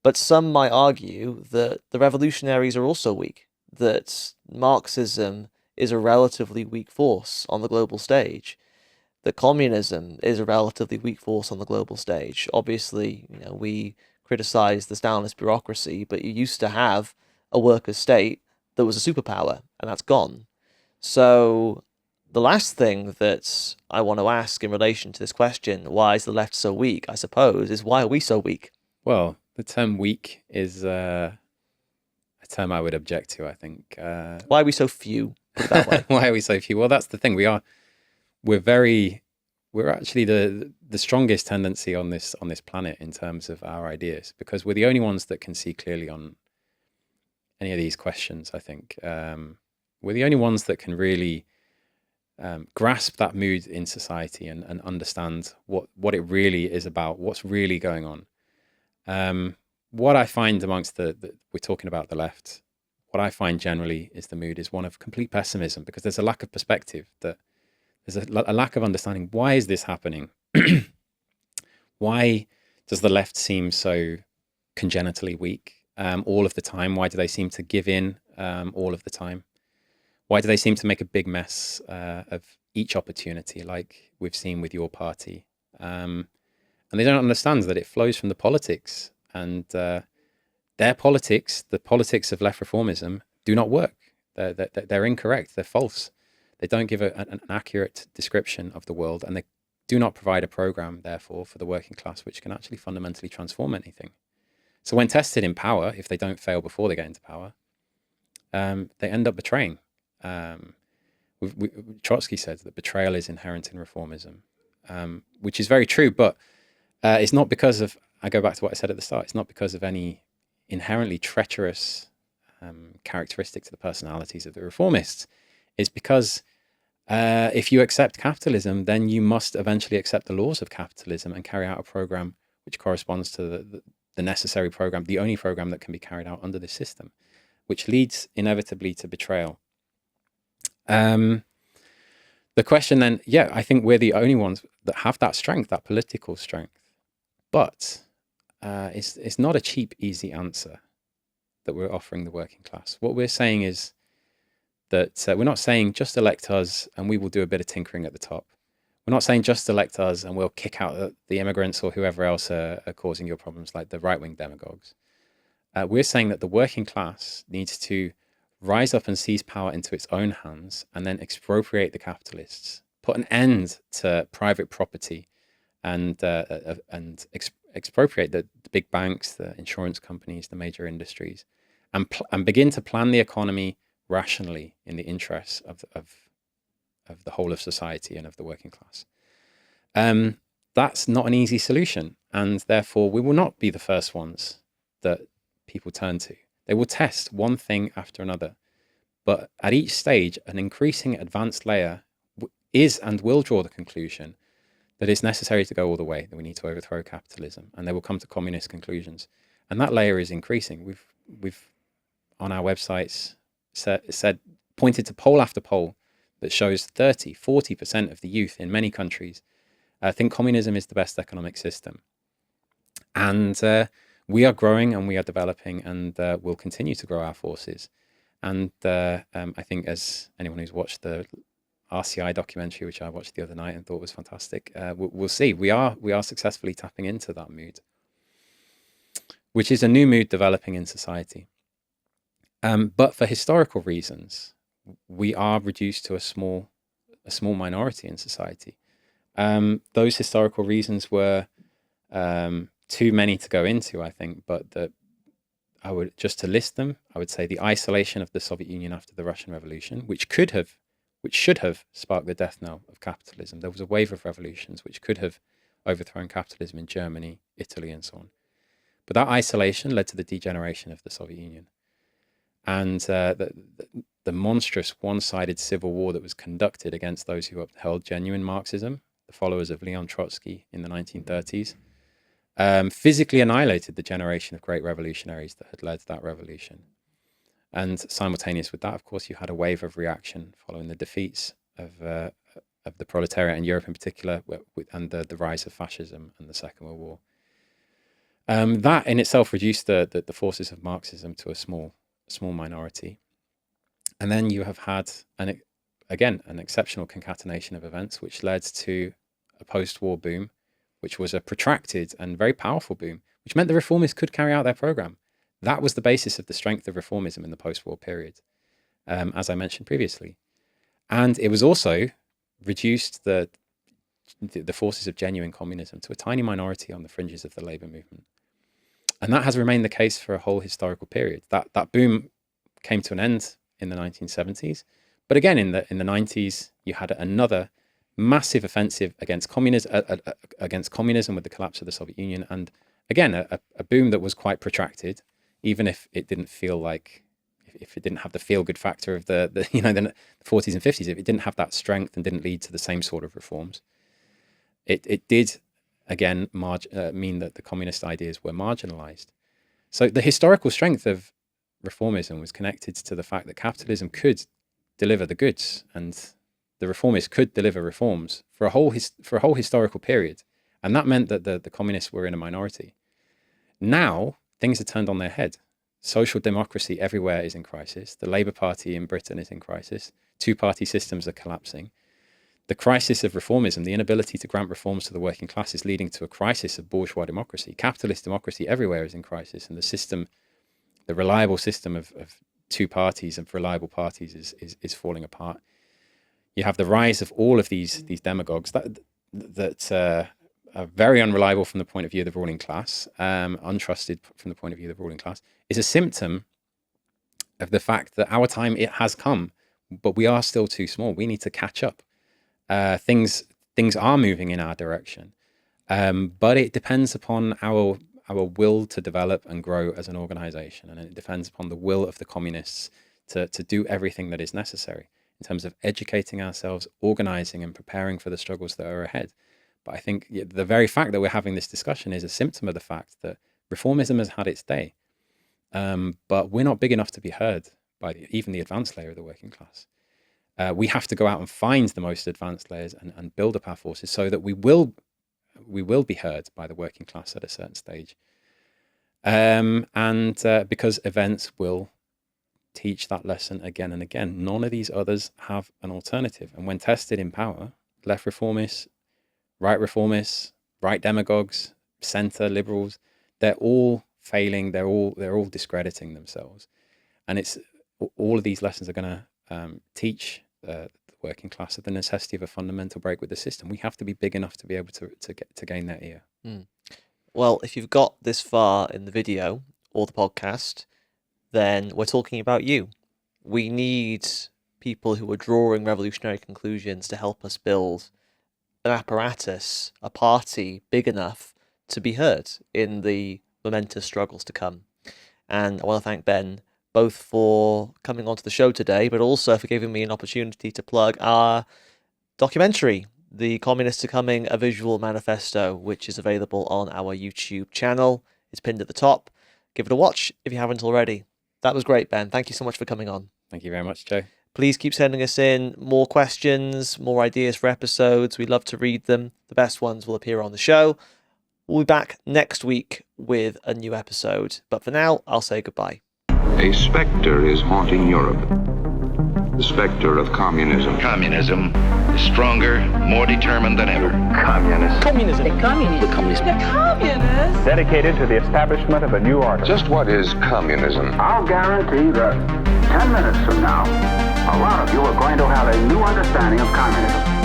but some might argue that the revolutionaries are also weak, that Marxism is a relatively weak force on the global stage, that communism is a relatively weak force on the global stage. Obviously, we criticize the Stalinist bureaucracy, but you used to have a workers' state that was a superpower, and that's gone. So the last thing that I want to ask in relation to this question, why is the left so weak, I suppose, is why are we so weak? Well, the term weak is a term I would object to, I think. Why are we so few? Put it that way. Why are we so few? Well, that's the thing. We're actually the strongest tendency on this planet in terms of our ideas, because we're the only ones that can see clearly on any of these questions, I think. We're the only ones that can really grasp that mood in society and understand what it really is about, what's really going on. What I find amongst we're talking about the left, what I find generally is the mood is one of complete pessimism, because there's a lack of perspective, that there's a lack of understanding. Why is this happening? Why does the left seem so congenitally weak all of the time? Why do they seem to give in all of the time? Why do they seem to make a big mess of each opportunity, like we've seen with your party? And they don't understand that it flows from the politics, and their politics, the politics of left reformism, do not work. They're incorrect. They're false. They don't give an accurate description of the world, and they do not provide a program, therefore, for the working class, which can actually fundamentally transform anything. So when tested in power, if they don't fail before they get into power, they end up betraying. Trotsky said that betrayal is inherent in reformism, which is very true, but it's not because of, I go back to what I said at the start, it's not because of any inherently treacherous characteristic to the personalities of the reformists. It's because if you accept capitalism, then you must eventually accept the laws of capitalism and carry out a program which corresponds to the necessary program, the only program that can be carried out under this system, which leads inevitably to betrayal. The question then, yeah, I think we're the only ones that have that strength, that political strength. But it's not a cheap, easy answer that we're offering the working class. What we're saying is that we're not saying just elect us and we will do a bit of tinkering at the top. We're not saying just elect us and we'll kick out the immigrants or whoever else are causing your problems, like the right-wing demagogues. We're saying that the working class needs to rise up and seize power into its own hands, and then expropriate the capitalists, put an end to private property, and expropriate the big banks, the insurance companies, the major industries, and begin to plan the economy rationally in the interests of the whole of society and of the working class. That's not an easy solution, and therefore we will not be the first ones that people turn to. They will test one thing after another, but at each stage, an increasing advanced layer is and will draw the conclusion that it's necessary to go all the way, that we need to overthrow capitalism, and they will come to communist conclusions. And that layer is increasing. We've on our websites pointed to poll after poll that shows 30, 40% of the youth in many countries think communism is the best economic system. And we are growing and we are developing, and we'll continue to grow our forces. And I think, as anyone who's watched the RCI documentary, which I watched the other night and thought was fantastic, we'll see. We are successfully tapping into that mood, which is a new mood developing in society. But for historical reasons, we are reduced to a small minority in society. Those historical reasons were too many to go into, I think, but just to list them, I would say the isolation of the Soviet Union after the Russian Revolution, which should have sparked the death knell of capitalism. There was a wave of revolutions which could have overthrown capitalism in Germany, Italy, and so on. But that isolation led to the degeneration of the Soviet Union. And the monstrous one-sided civil war that was conducted against those who upheld genuine Marxism, the followers of Leon Trotsky in the 1930s, physically annihilated the generation of great revolutionaries that had led that revolution. And simultaneous with that, of course, you had a wave of reaction following the defeats of the proletariat in Europe in particular, and the rise of fascism and the Second World War. That in itself reduced the forces of Marxism to a small minority. And then you have had again, an exceptional concatenation of events, which led to a post-war boom, which was a protracted and very powerful boom, which meant the reformists could carry out their program. That was the basis of the strength of reformism in the post-war period, as I mentioned previously. And it was also reduced the forces of genuine communism to a tiny minority on the fringes of the labour movement. And that has remained the case for a whole historical period. That boom came to an end in the 1970s. But again, in the 90s, you had another massive offensive against communism with the collapse of the Soviet Union. And again, a boom that was quite protracted, even if it didn't feel like, if it didn't have the feel-good factor of the 40s and 50s, if it didn't have that strength and didn't lead to the same sort of reforms, it did, again, mean that the communist ideas were marginalized. So the historical strength of reformism was connected to the fact that capitalism could deliver the goods and the reformists could deliver reforms for a whole historical period. And that meant that the communists were in a minority. Now, things are turned on their head. Social democracy everywhere is in crisis. The Labour Party in Britain is in crisis. Two-party systems are collapsing. The crisis of reformism, the inability to grant reforms to the working class, is leading to a crisis of bourgeois democracy. Capitalist democracy everywhere is in crisis, and the reliable system of two parties and reliable parties is falling apart. You have the rise of all of these demagogues that are very unreliable from the point of view of the ruling class, untrusted from the point of view of the ruling class, is a symptom of the fact that our time, it has come, but we are still too small. We need to catch up. Things are moving in our direction, but it depends upon our will to develop and grow as an organization, and it depends upon the will of the communists to do everything that is necessary in terms of educating ourselves, organizing and preparing for the struggles that are ahead. But I think the very fact that we're having this discussion is a symptom of the fact that reformism has had its day, but we're not big enough to be heard by even the advanced layer of the working class. We have to go out and find the most advanced layers and build up our forces so that we will be heard by the working class at a certain stage. Because events will teach that lesson again and again. None of these others have an alternative. And when tested in power, left reformists, right demagogues, centre liberals, they're all failing. They're all discrediting themselves. And it's all of these lessons are going to teach the working class of the necessity of a fundamental break with the system. We have to be big enough to be able to gain their ear. Well, if you've got this far in the video or the podcast, then we're talking about you. We need people who are drawing revolutionary conclusions to help us build an apparatus, a party big enough to be heard in the momentous struggles to come. And I want to thank Ben both for coming onto the show today, but also for giving me an opportunity to plug our documentary, The Communists Are Coming, A Visual Manifesto, which is available on our YouTube channel. It's pinned at the top. Give it a watch if you haven't already. That was great, Ben. Thank you so much for coming on. Thank you very much, Joe. Please keep sending us in more questions, more ideas for episodes. We love to read them. The best ones will appear on the show. We'll be back next week with a new episode. But for now, I'll say goodbye. A spectre is haunting Europe. The spectre of communism. Communism is stronger, more determined than ever. Communism. The communists. The communists. The communists. Dedicated to the establishment of a new order. Just what is communism? I'll guarantee that 10 minutes from now, a lot of you are going to have a new understanding of communism.